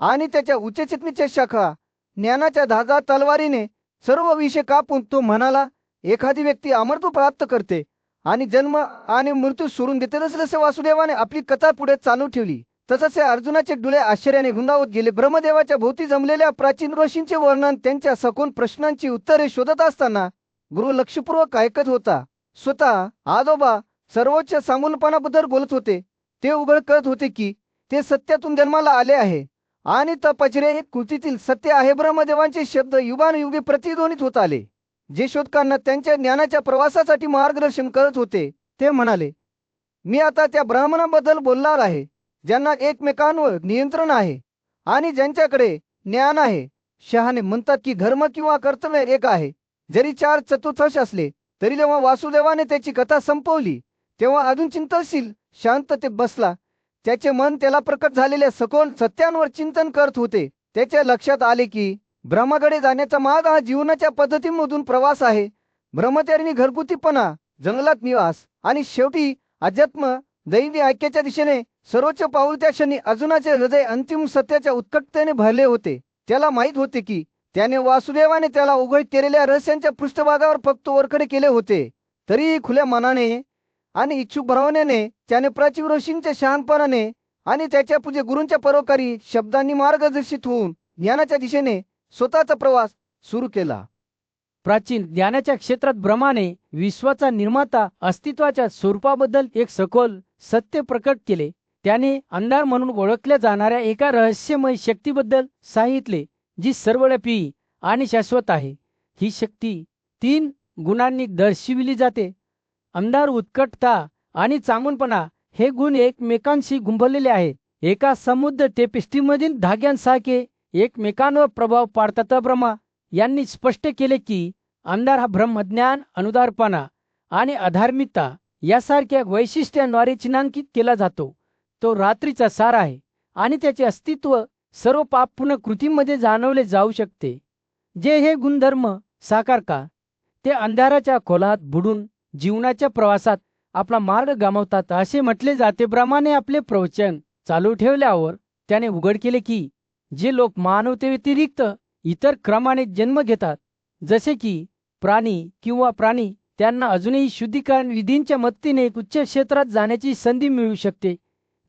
आणि त्याच्या उच्च चेतनेच्या शाखा ज्ञानाच्या धागा तलवारीने सर्व विषय कापून. तो म्हणाला, एखादी व्यक्ती अमरत्व प्राप्त करते आणि जन्म आणि मृत्यू सोडून देते. जसे वासुदेवाने आपली कथा पुढे चालू ठेवली, तसंच अर्जुनाचे डोळे आश्चर्याने गुंदावत गेले. ब्रह्मदेवाच्या भोवती जमलेल्या प्राचीन ऋषींचे वर्णन, त्यांच्या सखोल प्रश्नांची उत्तरे शोधत असताना गुरु लक्षपूर्वक ऐकत होता. स्वतः आजोबा सर्वोच्च सांगूनपणाबद्दल बोलत होते. ते उघड करत होते की ते सत्यातून जन्माला आले आहे आणि तपश्चर्या हे कृतीतील सत्य आहे. ब्रह्मदेवांचे शब्द युगानुयुगे प्रतिध्वनित होत आले, जे शोधकांना त्यांच्या ज्ञानाच्या प्रवासासाठी मार्गदर्शन करत होते. ते म्हणाले, मी आता त्या ब्राह्मणाबद्दल बोलणार आहे ज्यांना एकमेकांवर नियंत्रण आहे आणि ज्यांच्याकडे ज्ञान आहे. शहाणे म्हणतात की धर्म किंवा कर्तव्य एक आहे. जरी 4 चतुर्थांश असले तरी जेव्हा वासुदेवाने त्याची कथा संपवली, तेव्हा अजून चिंतनशील शांततेत बसला. त्याचे मन त्याला प्रकट झालेल्या सखोल सत्यांवर चिंतन करत होते. त्याच्या लक्षात आले की ब्रह्माकडे जाण्याचा मार्ग हा जीवनाच्या पद्धतीमधून प्रवास आहे. ब्रह्मचारिणी घरगुतीपणा, जंगलात निवास आणि शेवटी अध्यात्म दैवी ऐक्याच्या दिशेने सर्वोच्च पाऊल. त्या क्षणी अर्जुनाचे हृदय अंतिम सत्याच्या उत्कटतेने भरले होते. त्याला माहित होते की त्याने वासुदेवाने त्याला उघड केलेल्या रहस्यांच्या पृष्ठभागावर फक्त वरकडे केले होते. तरीही खुल्या मनाने आणि इच्छुक भावनेने त्याने प्राचीन ऋषींच्या शहाणपणाने आणि त्याच्या पूजे गुरूंच्या परोपकारी शब्दांनी मार्गदर्शित होऊन ज्ञानाच्या दिशेने स्वतःचा प्रवास सुरू केला. प्राचीन ज्ञानाच्या क्षेत्रात ब्रह्माने विश्वाचा निर्माता अस्तित्वाच्या स्वरूपाबद्दल एक सखोल सत्य प्रकट केले. त्याने अंधार म्हणून ओळखल्या जाणाऱ्या एका रहस्यमय शक्तीबद्दल सांगितले, जी सर्वव्यापी आणि शाश्वत आहे. ही शक्ती 3 गुणांनी दर्शविली जाते. अंधार, उत्कटता आणि चांगुलपणा हे गुण एकमेकांशी गुंफलेले आहेत. एका समुद्र टेपेस्ट्रीमधील धाग्यांसारखे एकमेकांवर प्रभाव पाडतात. ब्रह्मा यांनी स्पष्ट केले की अंधार हा ब्रह्मज्ञान, अनुदारपणा आणि अधार्मिकता यासारख्या वैशिष्ट्यांद्वारे चिन्हांकित केला जातो. तो रात्रीचा सार आहे आणि त्याचे अस्तित्व सर्व पापपूर्ण कृतींमध्ये जाणवले जाऊ शकते. जे हे गुणधर्म साकार का ते अंधाराच्या खोलात बुडून जीवनाच्या प्रवासात आपला मार्ग गमावतात असे म्हटले जाते. ब्रह्माने आपले प्रवचन चालू ठेवल्यावर त्याने उघड केले की जे लोक मानवतेव्यतिरिक्त इतर क्रमाने जन्म घेतात, जसे की प्राणी, त्यांना अजूनही शुद्धीकरण विधींच्या मदतीने उच्च क्षेत्रात जाण्याची संधी मिळू शकते.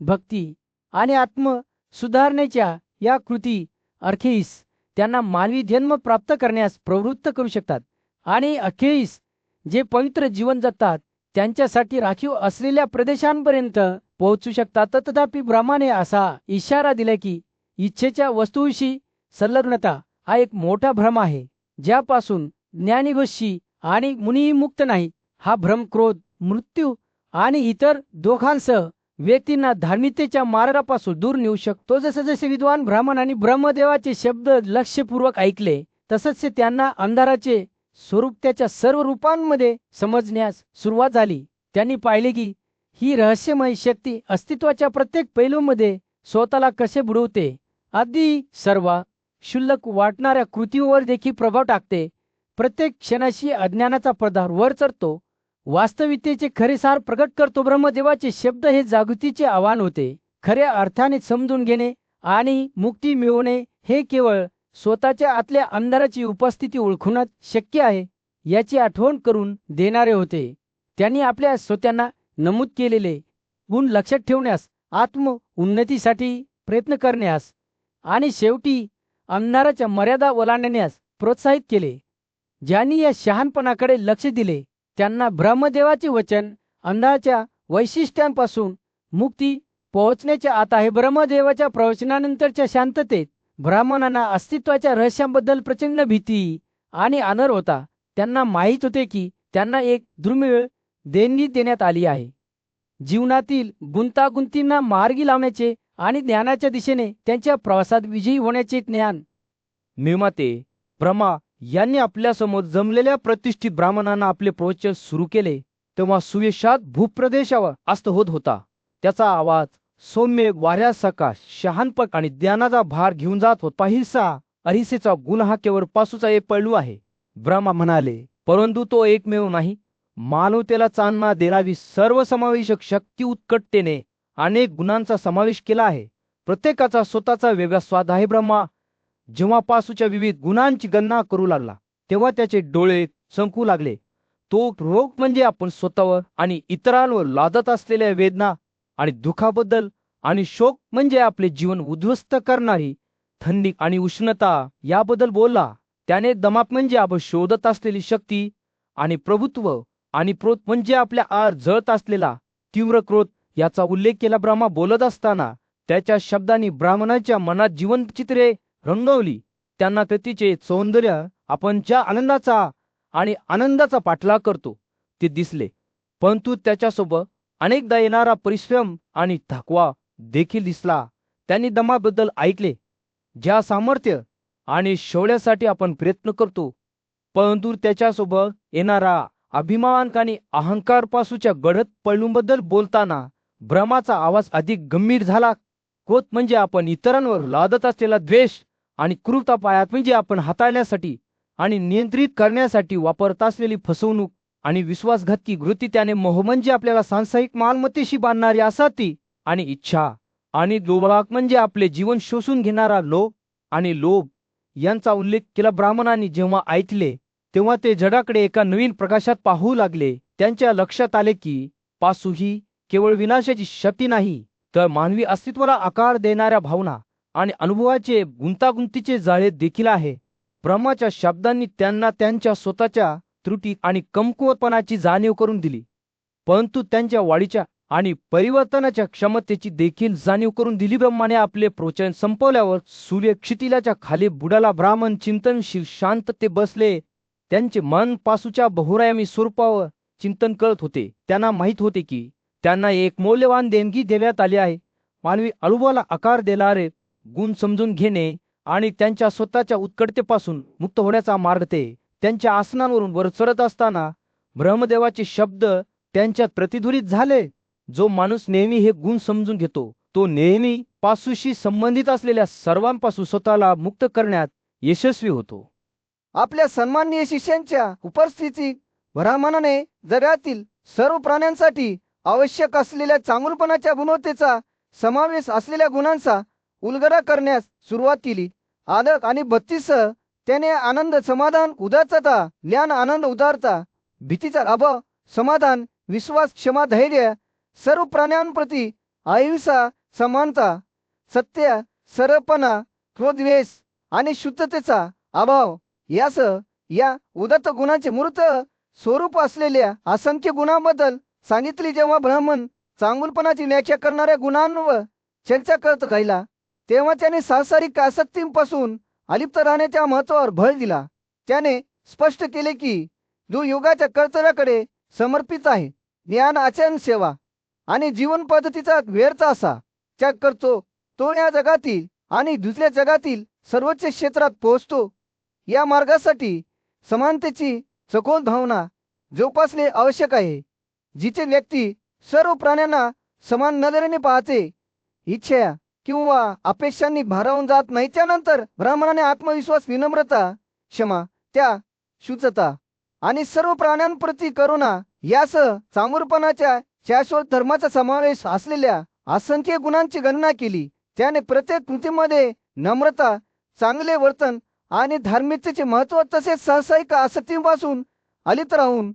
भक्ती आणि आत्म सुधारण्याच्या या कृती अखेरीस त्यांना मानवी जन्म प्राप्त करण्यास प्रवृत्त करू शकतात. आणि अखेरीस जे पवित्र जीवन जगतात त्यांच्यासाठी राखीव असलेल्या प्रदेशांपर्यंत पोहोचू शकतात. तथापि ब्रह्माने असा इशारा दिला की इच्छेच्या वस्तूशी संलग्नता हा एक मोठा भ्रम आहे, ज्यापासून ज्ञानी गोष्टी आणि मुनीही मुक्त नाही. हा भ्रम क्रोध, मृत्यू आणि इतर दोघांसह व्यक्तींना धार्मिकतेच्या मार्गापासून दूर नेऊ शकतो. जसे जसे विद्वान ब्राह्मणांनी ब्रह्मदेवाचे शब्द लक्षपूर्वक ऐकले, तसंच त्यांना अंधाराचे स्वरूप त्याच्या सर्व रूपांमध्ये समजण्यास सुरुवात झाली. त्यांनी पाहिले की ही रहस्यमय शक्ती अस्तित्वाच्या प्रत्येक पैलूमध्ये स्वतःला कसे बुडवते, अगदी सर्व क्षुल्लक वाटणाऱ्या कृतीवर देखील प्रभाव टाकते. प्रत्येक क्षणाशी अज्ञानाचा पडदा वर चढतो, वास्तविकतेचे खरे सार प्रकट करतो. ब्रह्मदेवाचे शब्द हे जागृतीचे आव्हान होते. खऱ्या अर्थाने समजून घेणे आणि मुक्ती मिळवणे हे केवळ स्वतःच्या आतल्या अंधाराची उपस्थिती ओळखूनच शक्य आहे याची आठवण करून देणारे होते. त्यांनी आपल्या स्वतःना नमूद केलेले गुण लक्षात ठेवण्यास, आत्म उन्नतीसाठी प्रयत्न करण्यास आणि शेवटी अंधाराच्या मर्यादा ओलांडण्यास प्रोत्साहित केले. ज्यांनी या शहाणपणाकडे लक्ष दिले त्यांना ब्रह्मदेवाचे वचन अंधाराच्या वैशिष्ट्यांपासून मुक्ती पोहोचण्याच्या आत आहे. ब्रह्मदेवाच्या प्रवचनानंतरच्या शांततेत ब्राह्मणांना अस्तित्वाच्या रहस्यांबद्दल प्रचंड भीती आणि आदर होता. त्यांना माहीत होते की त्यांना एक दुर्मिळ देणगी देण्यात आली आहे, जीवनातील गुंतागुंतींना मार्गी लावण्याचे आणि ज्ञानाच्या दिशेने त्यांच्या प्रवासात विजयी होण्याचे ज्ञान. निर्माते ब्रह्मा यांनी आपल्यासमोर जमलेल्या प्रतिष्ठित ब्राह्मणांना आपले प्रवचन सुरू केले तेव्हा सुयशात भूप्रदेशावर अस्त होत होता. त्याचा आवाज सौम्य वाऱ्यासारखा शहाणपण आणि ज्ञानाचा भार घेऊन जात होता. हिंसा अहिंसेचा गुण हा केवळ पासूचा एक पैलू आहे, ब्रह्मा म्हणाले, परंतु तो एकमेव नाही. मानवतेला चालना देणारी सर्वसमावेशक शक्ती उत्कटतेने अनेक गुणांचा समावेश केला आहे. प्रत्येकाचा स्वतःचा वेगळा स्वाद आहे. ब्रह्मा जेव्हा पासूच्या विविध गुणांची गणना करू लागला तेव्हा त्याचे डोळे चमकू लागले. तो रोग म्हणजे आपण स्वतःवर आणि इतरांवर लादत असलेल्या वेदना आणि दुःखाबद्दल, आणि शोक म्हणजे आपले जीवन उद्ध्वस्त करणारी थंडी आणि उष्णता याबद्दल बोलला. त्याने दमाक म्हणजे आपण शोधत असलेली शक्ती आणि प्रभुत्व, आणि क्रोध म्हणजे आपल्या आत जळत असलेला तीव्र क्रोध याचा उल्लेख केला. ब्रह्मा बोलत असताना त्याच्या शब्दांनी ब्राह्मणाच्या मनात जिवंत चित्रे रंगवली. त्यांना कृतीचे सौंदर्य, आपण ज्या आनंदाचा आणि आनंदाचा पाठलाग करतो ते दिसले, परंतु त्याच्यासोबत अनेकदा येणारा परिश्रम आणि थकवा देखील दिसला. त्यांनी दमाबद्दल ऐकले, ज्या सामर्थ्य आणि शौर्यासाठी आपण प्रयत्न करतो, परंतु त्याच्यासोबत येणारा अभिमान आणि अहंकार पासूच्या गडद पैलूंबद्दल बोलताना ब्रह्माचा आवाज अधिक गंभीर झाला. क्रोध म्हणजे आपण इतरांवर लादत असलेला द्वेष, आणि क्रूरता पायात म्हणजे आपण हाताळण्यासाठी आणि नियंत्रित करण्यासाठी वापरत असलेली फसवणूक आणि विश्वासघातकी वृत्ती. त्याने मोह म्हणजे आपल्याला सांसारिक मालमत्तेशी बांधणारी आसक्ती आणि इच्छा, आणि लोभ म्हणजे आपले जीवन शोषून घेणारा लोभ आणि लोभ यांचा उल्लेख केला. ब्राह्मणांनी जेव्हा ऐकले तेव्हा ते जगाकडे एका नवीन प्रकाशात पाहू लागले. त्यांच्या लक्षात आले की पासू ही केवळ विनाशाची शक्ती नाही, तर मानवी अस्तित्वाला आकार देणाऱ्या भावना आणि अनुभवाचे गुंतागुंतीचे जाळे देखील आहे. ब्रह्माच्या शब्दांनी त्यांना त्यांच्या स्वतःच्या त्रुटी आणि कमकुवतपणाची जाणीव करून दिली, परंतु त्यांच्या वाढीच्या आणि परिवर्तनाच्या क्षमतेची देखील जाणीव करून दिली. ब्रह्माने आपले प्रवचन संपवल्यावर सूर्य क्षितिजाच्या खाली बुडाला ब्राह्मण चिंतनशील शांतते बसले. त्यांचे मन पासूच्या बहुरायामी स्वरूपावर चिंतन करत होते. त्यांना माहीत होते की त्यांना एक मौल्यवान देणगी देण्यात आली आहे. मानवी अनुभवाला आकार देणारे गुण समजून घेणे आणि त्यांच्या स्वतःच्या उत्कटतेपासून मुक्त होण्याचा मार्ग ते. त्यांच्या आसनांवरून वर चढत असताना ब्रह्मदेवाचे शब्द त्यांच्यात प्रतिध्वनित झाले. जो माणूस नेहमी हे गुण समजून घेतो तो नेहमी पासूशी संबंधित असलेल्या सर्वांपासून स्वतःला मुक्त करण्यात यशस्वी होतो. आपल्या सन्माननीय शिष्यांच्या उपस्थितीत ब्राह्मणाने जगातील सर्व प्राण्यांसाठी आवश्यक असलेल्या चांगुलपणाच्या गुणवत्तेचा समावेश असलेल्या गुणांचा उलगडा करण्यास सुरुवात केली. आदर आणि भक्तीसह त्याने आनंद, समाधान, उदारता, ज्ञान, आनंद, उदारता, भीतीचा अभाव, समाधान, विश्वास, क्षमा, धैर्य, सर्व प्राण्यांप्रती अहिंसा, समानता, सत्य, सरळपणा, क्रोधद्वेष आणि शुद्धतेचा अभाव यासह या उदात्त गुणांचे मूर्त स्वरूप असलेल्या असंख्य गुणांबद्दल सांगितले. जेव्हा ब्राह्मण चांगुलपणाची व्याख्या करणाऱ्या गुणांवर चर्चा करत राहिला तेव्हा त्याने सांसारिक आसक्तींपासून अलिप्त राहण्याच्या महत्त्वावर भर दिला. त्याने स्पष्ट केले की जो योगाच्या कर्तव्याकडे समर्पित आहे, ज्ञान, आचरण, सेवा आणि जीवन पद्धतीचा व्यर्थ असा त्याग करतो, तो या जगातील आणि दुसऱ्या जगातील सर्वोच्च क्षेत्रात पोहोचतो. या मार्गासाठी समानतेची सखोल भावना जोपासणे आवश्यक आहे, जिथे व्यक्ती सर्व प्राण्यांना समान नजरेने पाहते, इच्छा किंवा अपेक्षांनी भारावून जात नाही. त्यानंतर ब्राह्मणाने आत्मविश्वास, विनम्रता, क्षमा, त्याग, शुद्धता आणि सर्व प्राण्यांप्रती करुणा यासह चांगुलपणाच्या शाश्वत धर्माचा समावेश असलेल्या असंख्य गुणांची गणना केली. त्याने प्रत्येक कृतीमध्ये नम्रता, चांगले वर्तन आणि धार्मिकतेचे महत्त्व तसेच सांसारिक आसक्तीपासून अलिप्त राहून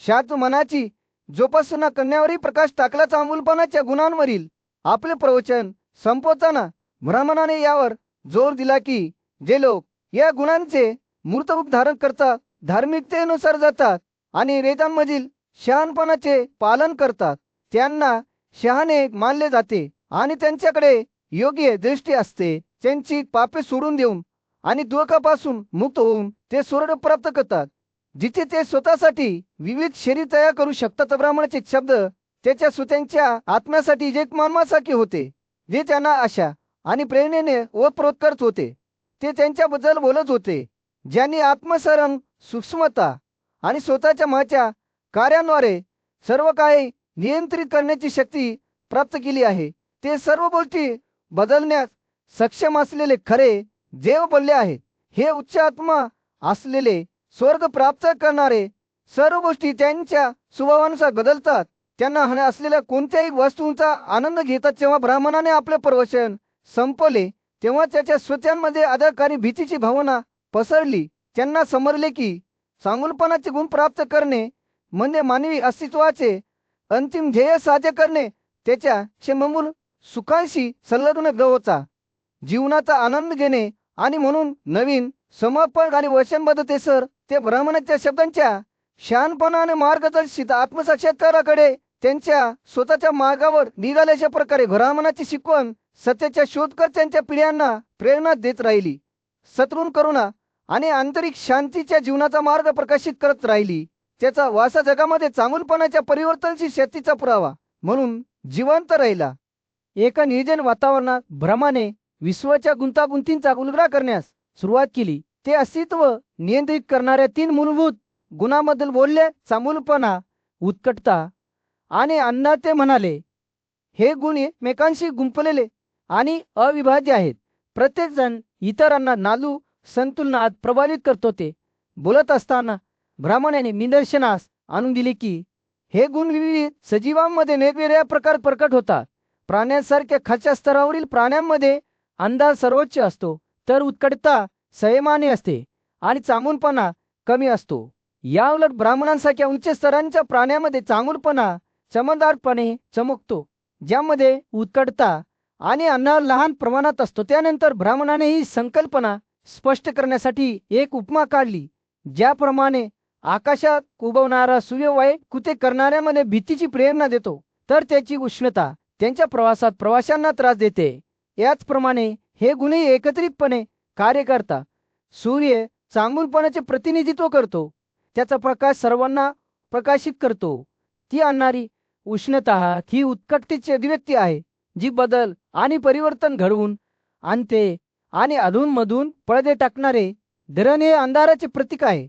शांत मनाची जोपासना करण्यावरही प्रकाश टाकला. चांगुलपणाच्या गुणांवरील आपले प्रवचन संपवताना ब्राह्मणाने यावर जोर दिला की जे लोक या गुणांचे मूर्त रूप धारण करतात, धार्मिकतेनुसार जातात आणि वेदांमधील शहाणपणाचे पालन करतात, त्यांना शहाणे मानले जाते आणि त्यांच्याकडे योग्य दृष्टी असते. त्यांची पापे सोडून देऊन आणि दुःखापासून मुक्त होऊन ते स्वर्ग प्राप्त करतात, जिथे ते स्वतःसाठी विविध शरीर तयार करू शकतात. ब्राह्मणाचे शब्द त्याच्या स्वतःच्या आत्म्यासाठी जे मानवासारखे होते, जे त्यांना आशा आणि प्रेरणेने ओतप्रोत करत होते. ते त्यांच्याबद्दल बोलत होते, ज्यांनी आत्मसरण, सूक्ष्मता आणि स्वतःच्या मनाच्या कार्यांद्वारे सर्व काही नियंत्रित करण्याची शक्ती प्राप्त केली आहे. ते सर्व गोष्टी बदलण्यास सक्षम असलेले खरे देव बोलले आहेत. हे उच्च आत्मा असलेले स्वर्ग प्राप्त करणारे सर्व गोष्टी त्यांच्या स्वभावानुसार बदलतात. त्यांना हवे असलेल्या कोणत्याही वस्तूंचा आनंद घेतात. जेव्हा ब्राह्मणाने आपले प्रवचन संपवले तेव्हा त्याच्या श्रोत्यांमध्ये आदर आणि भीतीची भावना पसरली. त्यांना समजले की चांगुलपणाचे गुण प्राप्त करणे म्हणजे मानवी अस्तित्वाचे अंतिम ध्येय साध्य करणे, त्याच्या क्षममूल सुखांशी संलग्न होता, जीवनाचा आनंद घेणे आणि म्हणून नवीन समर्पण आणि वचनबद्धतेसर ते ब्राह्मणाच्या शब्दांच्या शहाणपणाने मार्गदर्शित आत्मसाक्षात्काराकडे त्यांच्या स्वतःच्या मार्गावर निघाल्याच्या प्रकारे ब्राह्मणाची शिकवण सत्याच्या शोधकर्त्यांच्या पिढ्यांना प्रेरणा देत राहिली. सद्गुण, करुणा आणि आंतरिक शांतीच्या जीवनाचा मार्ग प्रकाशित करत राहिली. त्याचा वासा जगामध्ये चांगुलपणाच्या परिवर्तनशील शक्तीचा पुरावा म्हणून जिवंत राहिला. एका निर्जन वातावरणात ब्रह्माने विश्वाच्या गुंतागुंतींचा उलगडा करण्यास सुरुवात केली. ते अस्तित्व नियंत्रित करणाऱ्या 3 मूलभूत गुणांबद्दल बोलले: चांगुलपणा, उत्कटता आणि अण्णा. ते म्हणाले, हे गुण एकमेकांशी गुंफलेले आणि अविभाज्य आहेत. प्रत्येक जण इतरांना नादू संतुलनात प्रभावित करत होते. बोलत असताना ब्राह्मणाने निदर्शनास आणून दिले की हे गुण विविध सजीवांमध्ये वेगवेगळ्या प्रकारात प्रकट होतात. प्राण्यांसारख्या खालच्या स्तरावरील प्राण्यांमध्ये अंदाज सर्वोच्च असतो, तर उत्कटता संयमाने असते आणि चांगुलपणा कमी असतो. या उलट ब्राह्मणांसारख्या उच्च स्तरांच्या प्राण्यांमध्ये चांगुलपणा चमकदारपणे चमकतो ज्यामध्ये उत्कटता आणि अन्न लहान प्रमाणात असतो. त्यानंतर ब्राह्मणाने ही संकल्पना स्पष्ट करण्यासाठी एक उपमा काढली, ज्याप्रमाणे आकाशात उगवणारा सूर्य वाईट कृत्ये करणाऱ्यामध्ये भीतीची प्रेरणा देतो, तर त्याची उष्णता त्यांच्या प्रवासात प्रवाशांना त्रास देते. याचप्रमाणे हे गुणही एकत्रितपणे कार्य करतात. सूर्य चांगुलपणाचे प्रतिनिधित्व करतो, त्याचा प्रकाश सर्वांना प्रकाशित करतो. ती आणणारी उष्णता ही उत्कटतेची अभिव्यक्ती आहे, जी बदल आणि परिवर्तन घडवून आणते. आणि अधूनमधून पडदे टाकणारे धरण हे अंधाराचे प्रतीक आहे,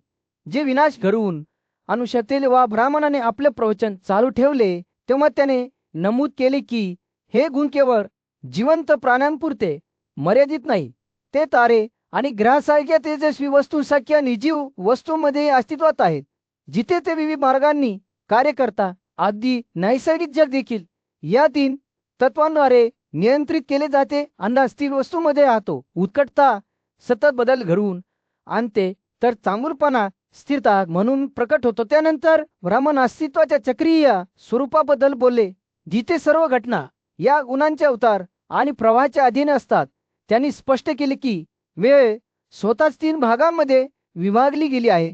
जे विनाश घडवून आणू शकते. वा ब्राह्मणाने आपले प्रवचन चालू ठेवले तेव्हा त्याने नमूद केले की हे गुण केवळ जिवंत प्राण्यांपुरते मर्यादित नाही, ते तारे आणि ग्रहासारख्या तेजस्वी वस्तूंसारख्या निर्जीव वस्तूंमध्ये अस्तित्वात आहेत, जिथे ते विविध मार्गांनी कार्य करतात. अगदी नैसर्गिक जग देखील या तीन तत्वांद्वारे नियंत्रित केले जाते. अंदाज स्थिर वस्तूमध्ये राहतो, उत्कटता सतत बदल घडवून आणते, तर चांगुलपणा स्थिरता म्हणून प्रकट होतो. त्यानंतर ब्राह्मण अस्तित्वाच्या चक्रीय स्वरूपाबद्दल बोलले, जिथे सर्व घटना या गुणांच्या उतार आणि प्रवाहाच्या अधीन असतात. त्यांनी स्पष्ट केले की वेळ स्वतःच तीन भागांमध्ये विभागली गेली आहे: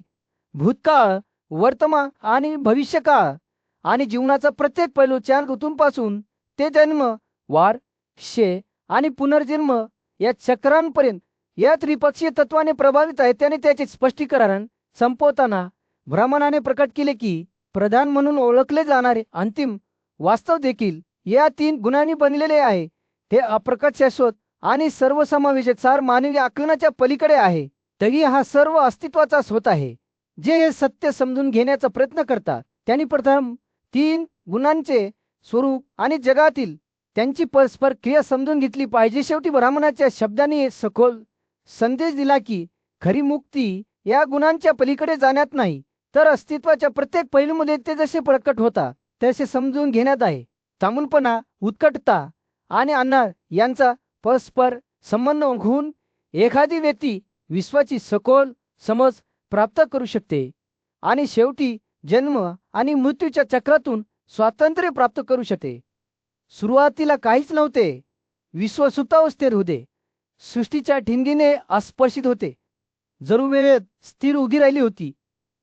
भूतकाळ, वर्तमान आणि भविष्यकाळ. आणि जीवनाचा प्रत्येक पैलू 4 ऋतूंपासून ते जन्म, वार, क्षय आणि पुनर्जन्म या चक्रांपर्यंत या त्रिपक्षीय तत्वाने प्रभावित आहे. त्याने त्याचे स्पष्टीकरण संपवताना ब्राह्मणाने प्रकट केले की प्रधान म्हणून ओळखले जाणारे अंतिम वास्तव देखील या तीन गुणांनी बनलेले आहे. हे अप्रकट, शाश्वत आणि सर्वसमावेशक सार मानवी आकलनाच्या पलीकडे आहे. तरी हा सर्व अस्तित्वाचा स्रोत आहे, जे हे सत्य समजून घेण्याचा प्रयत्न करतात. त्यांनी प्रथम 3 गुणांचे स्वरूप आणि जगातील त्यांची परस्पर क्रिया समजून घेतली पाहिजे. शेवटी ब्राह्मणाच्या शब्दांनी सखोल संदेश दिला की खरी मुक्ती या गुणांच्या पलीकडे जाण्यात नाही, तर अस्तित्वाच्या प्रत्येक पैलूमध्ये ते जसे प्रकट होतात तसे समजून घेण्यात आहे. तामुलपणा, उत्कटता आणि अन्नार यांचा परस्पर संबंध ओळखून एखादी व्यक्ती विश्वाची सखोल समज प्राप्त करू शकते आणि शेवटी जन्म आणि मृत्यूच्या चक्रातून स्वातंत्र्य प्राप्त करू शकते. सुरुवातीला काहीच नव्हते. विश्व सुप्तावस्थेत होते, सृष्टीच्या ठिणगीने अस्पर्शित होते. जणू वेळेत स्थिर उभी राहिली होती,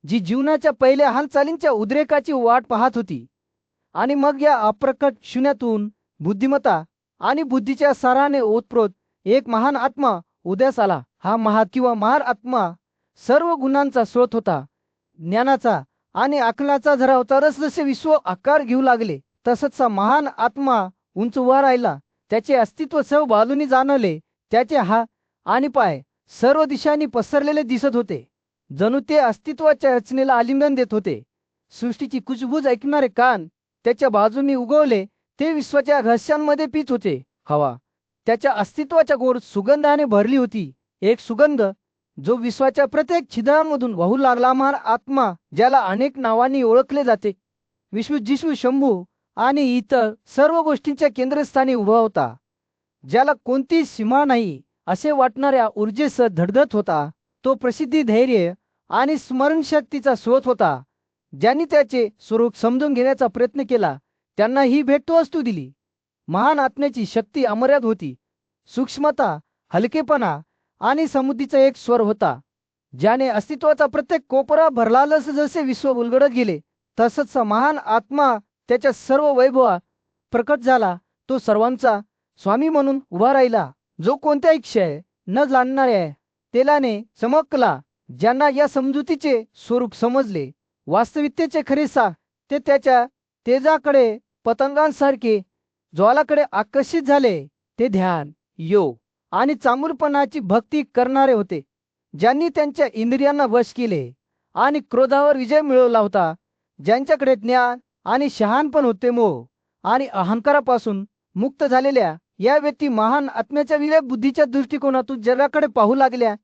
जी जीवनाच्या पहिल्या हालचालींच्या उद्रेकाची वाट पाहत होती. आणि मग या अप्रकट शून्यातून बुद्धिमत्ता आणि बुद्धीच्या साराने ओतप्रोत एक महान आत्मा उदयास आला. हा महान आत्मा सर्व गुणांचा स्रोत होता, ज्ञानाचा आणि अकलाचा झरा होता. जसे विश्व आकार घेऊ लागले तसंच महान आत्मा उंच उभा राहिला. त्याचे अस्तित्व सर्व बाजूनी जाणवले. त्याचे हात आणि पाय सर्व दिशांनी पसरलेले दिसत होते, जणू ते अस्तित्वाच्या रचनेला आलिंगन देत होते. सृष्टीची कुजबूज ऐकणारे कान त्याच्या बाजूनी उगवले. ते विश्वाच्या रहस्यांमध्ये पीत होते. हवा त्याच्या अस्तित्वाच्या गोड सुगंधाने भरली होती, एक सुगंध जो विश्वाच्या प्रत्येक छिद्रांमधून वाहू लागला. महान आत्मा, ज्याला अनेक नावांनी ओळखले जाते, विश्व, जिशू, शंभू आणि इतर सर्व गोष्टींच्या केंद्रस्थानी उभा होता, ज्याला कोणतीही सीमा नाही असे वाटणाऱ्या ऊर्जेसह धडधड होता. तो प्रसिद्धी, धैर्य आणि स्मरणशक्तीचा स्रोत होता. ज्यांनी त्याचे स्वरूप समजून घेण्याचा प्रयत्न केला त्यांना ही भेटवस्तू दिली. महान आत्म्याची शक्ती अमर्याद होती. सूक्ष्मता, हलकेपणा आणि समृद्धीचा एक स्वर होता, ज्याने अस्तित्वाचा प्रत्येक कोपरा भरला. जसे विश्व उलगडत गेले तसंच महान आत्मा त्याच्या सर्व वैभवात प्रकट झाला. तो सर्वांचा स्वामी म्हणून उभा राहिला, जो कोणत्याही क्षय न जाणणाऱ्या तेलाने चमकला. ज्यांना या समजुतीचे स्वरूप समजले, वास्तविकतेचे खरे सार, ते त्याच्या तेजाकडे पतंगांसारखे ज्वालाकडे आकर्षित झाले. ते ध्यान, योग आणि चांगुलपणाची भक्ती करणारे होते, ज्यांनी त्यांच्या इंद्रियांना वश केले आणि क्रोधावर विजय मिळवला होता. ज्यांच्याकडे ज्ञान आणि शहाणपण होते. मोह आणि अहंकारापासून मुक्त झालेल्या या व्यक्ती महान आत्म्याच्या विवेक बुद्धीच्या दृष्टिकोनातून जगाकडे पाहू लागल्या.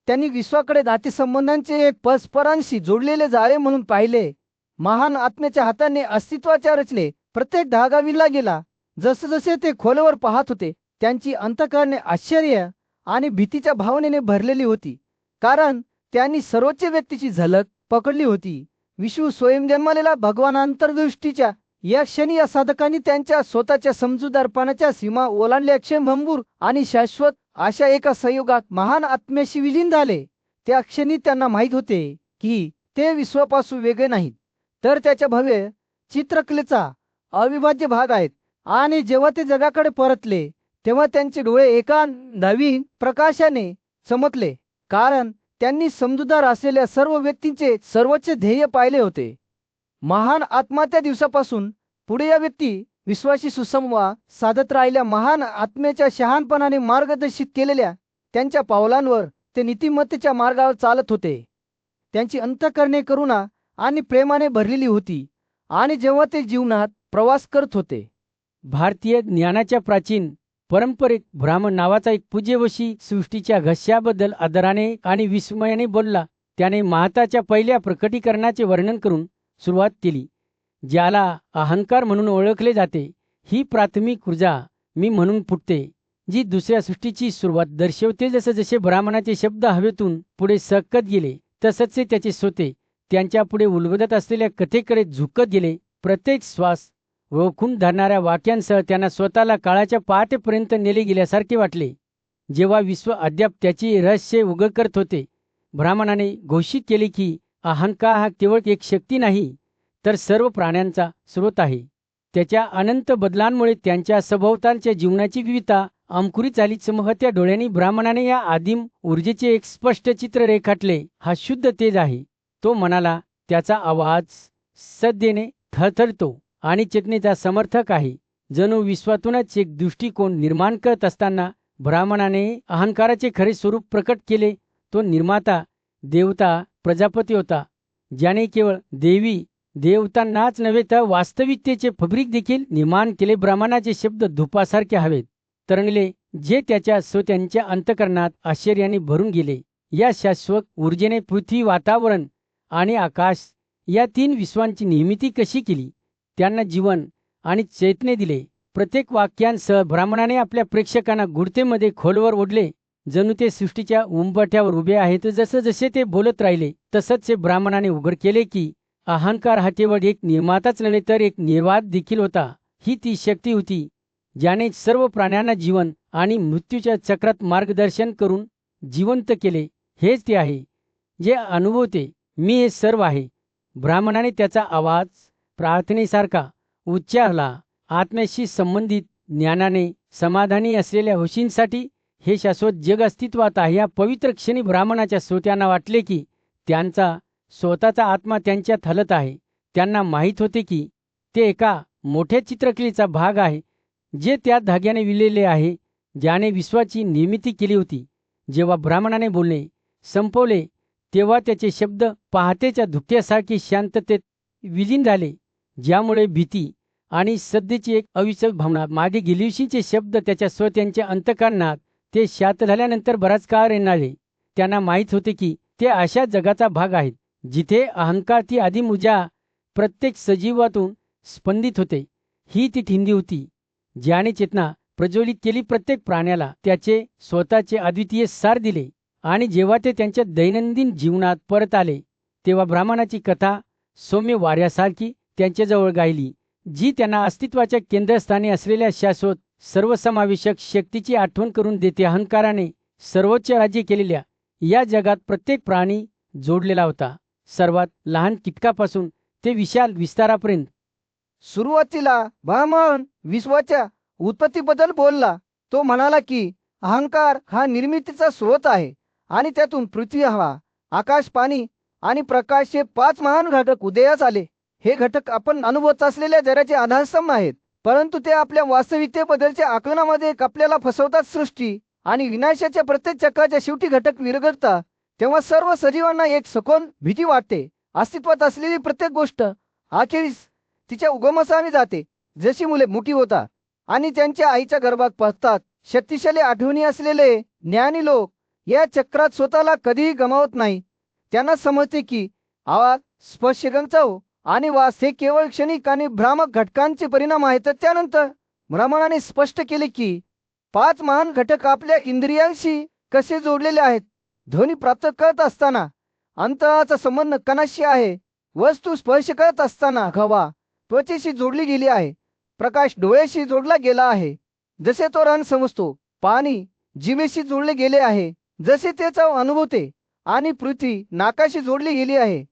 त्यांनी विश्वाकडे नातेसंबंधांचे एक परस्परांशी जोडलेले जाळे म्हणून पाहिले. महान आत्म्याच्या हाताने अस्तित्वाच्या रचने प्रत्येक धागा विणला गेला. जसजसे ते खोलवर पाहत होते, त्यांची अंतःकरणे आश्चर्य आणि भीतीच्या भावनेने भरलेली होती, कारण त्यांनी सर्वोच्च व्यक्तीची झलक पकडली होती. विष्णू स्वयं जन्मलेला भगवान अंतर्दृष्टीच्या या क्षणी या साधकांनी त्यांच्या स्वतःच्या समजूतदारपणाच्या सीमा ओलांडल्या. क्षणभंगूर आणि शाश्वत अशा एका संयोगात महान आत्म्याशी विलीन झाले. त्या क्षणी त्यांना माहीत होते की ते विश्वापासून वेगळे नाहीत, तर त्याच्या भव्य चित्रकलेचा अविभाज्य भाग आहेत. आणि जेव्हा ते जगाकडे परतले तेव्हा त्यांचे डोळे एका नवीन प्रकाशाने चमकले, कारण त्यांनी समजूतदार असलेल्या सर्व व्यक्तींचे सर्वोच्च ध्येय पाहिले होते. महान आत्मा त्या दिवसापासून पुढे या व्यक्ती विश्वाशी सुसंवाद साधत राहिल्या. महान आत्म्याच्या शहाणपणाने मार्गदर्शित केलेल्या त्यांच्या पावलांवर ते नीतिमत्तेच्या मार्गावर चालत होते. त्यांची अंतःकरणे करुणा आणि प्रेमाने भरलेली होती. आणि जेव्हा ते जीवनात प्रवास करत होते, भारतीय ज्ञानाच्या प्राचीन परंपरेत ब्राह्मण नावाचा एक पूज्यवशी सृष्टीच्या घश्याबद्दल आदराने आणि विस्मयाने बोलला. त्याने महताच्या पहिल्या प्रकटीकरणाचे वर्णन करून सुरुवात केली, ज्याला अहंकार म्हणून ओळखले जाते. ही प्राथमिक ऊर्जा मी म्हणून फुटते, जी दुसऱ्या सृष्टीची सुरुवात दर्शवते. जसे ब्राह्मणाचे शब्द हवेतून पुढे सरकत गेले, तसंच त्याचे श्रोते त्यांच्या पुढे उलगडत असलेल्या कथेकडे झुकत गेले. प्रत्येक श्वास ओळखून धरणाऱ्या वाक्यांसह त्यांना स्वतःला काळाच्या पहाटेपर्यंत नेले गेल्यासारखे वाटले. जेव्हा विश्व अद्याप त्याची रहस्य उघड करत होते, ब्राह्मणाने घोषित केले की अहंकार हा केवळ एक शक्ती नाही, तर सर्व प्राण्यांचा स्रोत आहे. त्याच्या अनंत बदलांमुळे त्यांच्या सभोवतालच्या जीवनाची विविधता अंकुरित झाली. चमकत्या डोळ्यांनी ब्राह्मणाने या आदिम ऊर्जेचे एक स्पष्ट चित्र रेखाटले. हा शुद्ध तेज आहे. तो म्हणाला. त्याचा आवाज सद्येने थरथरतो आणि चेतनेचा समर्थक आहे. जणू विश्वातूनच एक दृष्टिकोन निर्माण करत असताना ब्राह्मणाने अहंकाराचे खरे स्वरूप प्रकट केले. तो निर्माता, देवता, प्रजापती होता, ज्याने केवळ देवी देवतांनाच नव्हे तर वास्तविकतेचे फब्रिक देखील निर्माण केले. ब्राह्मणाचे शब्द धुपासारखे हवेत तरंगले, जे त्याच्या श्रोत्यांच्या अंतःकरणात आश्चर्याने भरून गेले. या शाश्वत ऊर्जेने पृथ्वी, वातावरण आणि आकाश या तीन विश्वांची निर्मिती कशी केली, त्यांना जीवन आणि चैतन्य दिले. प्रत्येक वाक्यांसह ब्राह्मणाने आपल्या प्रेक्षकांना गुढतेमध्ये खोलवर ओढले, जणू ते सृष्टीच्या उंबरठ्यावर उभे आहेत. जसे ते बोलत राहिले तसंच ब्राह्मणाने उघड केले की अहंकार हा केवळ एक निर्माताच नव्हे तर एक निर्वात देखील होता. ही ती शक्ती होती ज्याने सर्व प्राण्यांना जीवन आणि मृत्यूच्या चक्रात मार्गदर्शन करून जिवंत केले. हेच ते आहे जे अनुभवते, मी हे सर्व आहे. ब्राह्मणाने त्याचा आवाज प्रार्थनेसारखा उच्चारला. आत्म्याशी संबंधित ज्ञानाने समाधानी असलेल्या ऋषींसाठी हे शाश्वत जग अस्तित्वात आहे. या पवित्र क्षणी ब्राह्मणाच्या श्रोत्यांना वाटले की त्यांचा स्वतःचा आत्मा त्यांच्यात हलत आहे. त्यांना माहीत होते की ते एका मोठ्या चित्रकलेचा भाग आहे, जे त्या धाग्याने विलेले आहे ज्याने विश्वाची निर्मिती केली होती. जेव्हा ब्राह्मणाने बोलणे संपवले तेव्हा त्याचे शब्द पहाटेच्या धुक्यासारखी शांततेत विलीन झाले, ज्यामुळे भीती आणि सध्याची एक अविचल भावना मागे गेलीशीचे शब्द त्याच्या श्रोत्यांच्या अंतःकरणात ते शांत झाल्यानंतर बराच काळ रेंगाळले. त्यांना माहीत होते की ते अशा जगाचा भाग आहेत जिथे अहंकार ती आदिम ऊर्जा प्रत्येक सजीवातून स्पंदित होते. ही ती ठिंडी होती ज्याने चेतना प्रज्वलित केली, प्रत्येक प्राण्याला त्याचे स्वतःचे अद्वितीय सार दिले. आणि जेव्हा ते त्यांच्या दैनंदिन जीवनात परत आले तेव्हा ब्राह्मणाची कथा सौम्य वाऱ्यासारखी त्यांच्याजवळ गायली, जी त्यांना अस्तित्वाच्या केंद्रस्थानी असलेल्या शाश्वत सर्वसमावेशक शक्तीची आठवण करून देते. अहंकाराने सर्वोच्च राज्य केलेल्या या जगात प्रत्येक प्राणी जोडलेला होता, सर्वात लहान कीटकापासून ते विशाल विस्तारापर्यंत. सुरुवातीला ब्राह्मण विश्वाच्या उत्पत्तीबद्दल बोलला. तो म्हणाला की अहंकार हा निर्मितीचा स्रोत आहे आणि त्यातून पृथ्वी, हवा, आकाश, पाणी आणि प्रकाश हे 5 महान घटक उदयास आले. हे घटक आपण अनुभवत असलेल्या जगाचे आधारस्तंभ आहेत, परंतु ते आपल्या वास्तविकतेबद्दलच्या आकलनामध्ये आपल्याला फसवतात. सृष्टी आणि विनाशाच्या प्रत्येक चक्राच्या शेवटी घटक विरघळतात तेव्हा सर्व सजीवांना एक सखोल भीती वाटते. अस्तित्वात असलेली प्रत्येक गोष्ट अखेरीस तिच्या उगमास्थानी जाते. जशी मुले मोठी होतात आणि त्यांच्या आईच्या गर्भात पसतात, शक्तिशाली आठवणी असलेले ज्ञानी लोक या चक्रात स्वतःला कधीही गमावत नाही. त्यांना समजते की आवाज, स्पर्श, चव आणि वास हे केवळ क्षणिक आणि भ्रामक घटकांचे परिणाम आहेत. त्यानंतर ब्राह्मणाने स्पष्ट केले की 5 महान घटक आपल्या इंद्रियांशी कसे जोडलेले आहेत. ध्वनी प्राप्त करत असताना अंतराचा संबंध कणाशी आहे. वस्तू स्पर्श करत असताना हवा, त्वचेशी जोडली गेली आहे. प्रकाश डोळ्याशी जोडला गेला आहे, जसे तो रस समजतो. पाणी जिभेशी जोडले गेले आहे, जसे त्याचा अनुभवते. आणि पृथ्वी नाकाशी जोडली गेली आहे,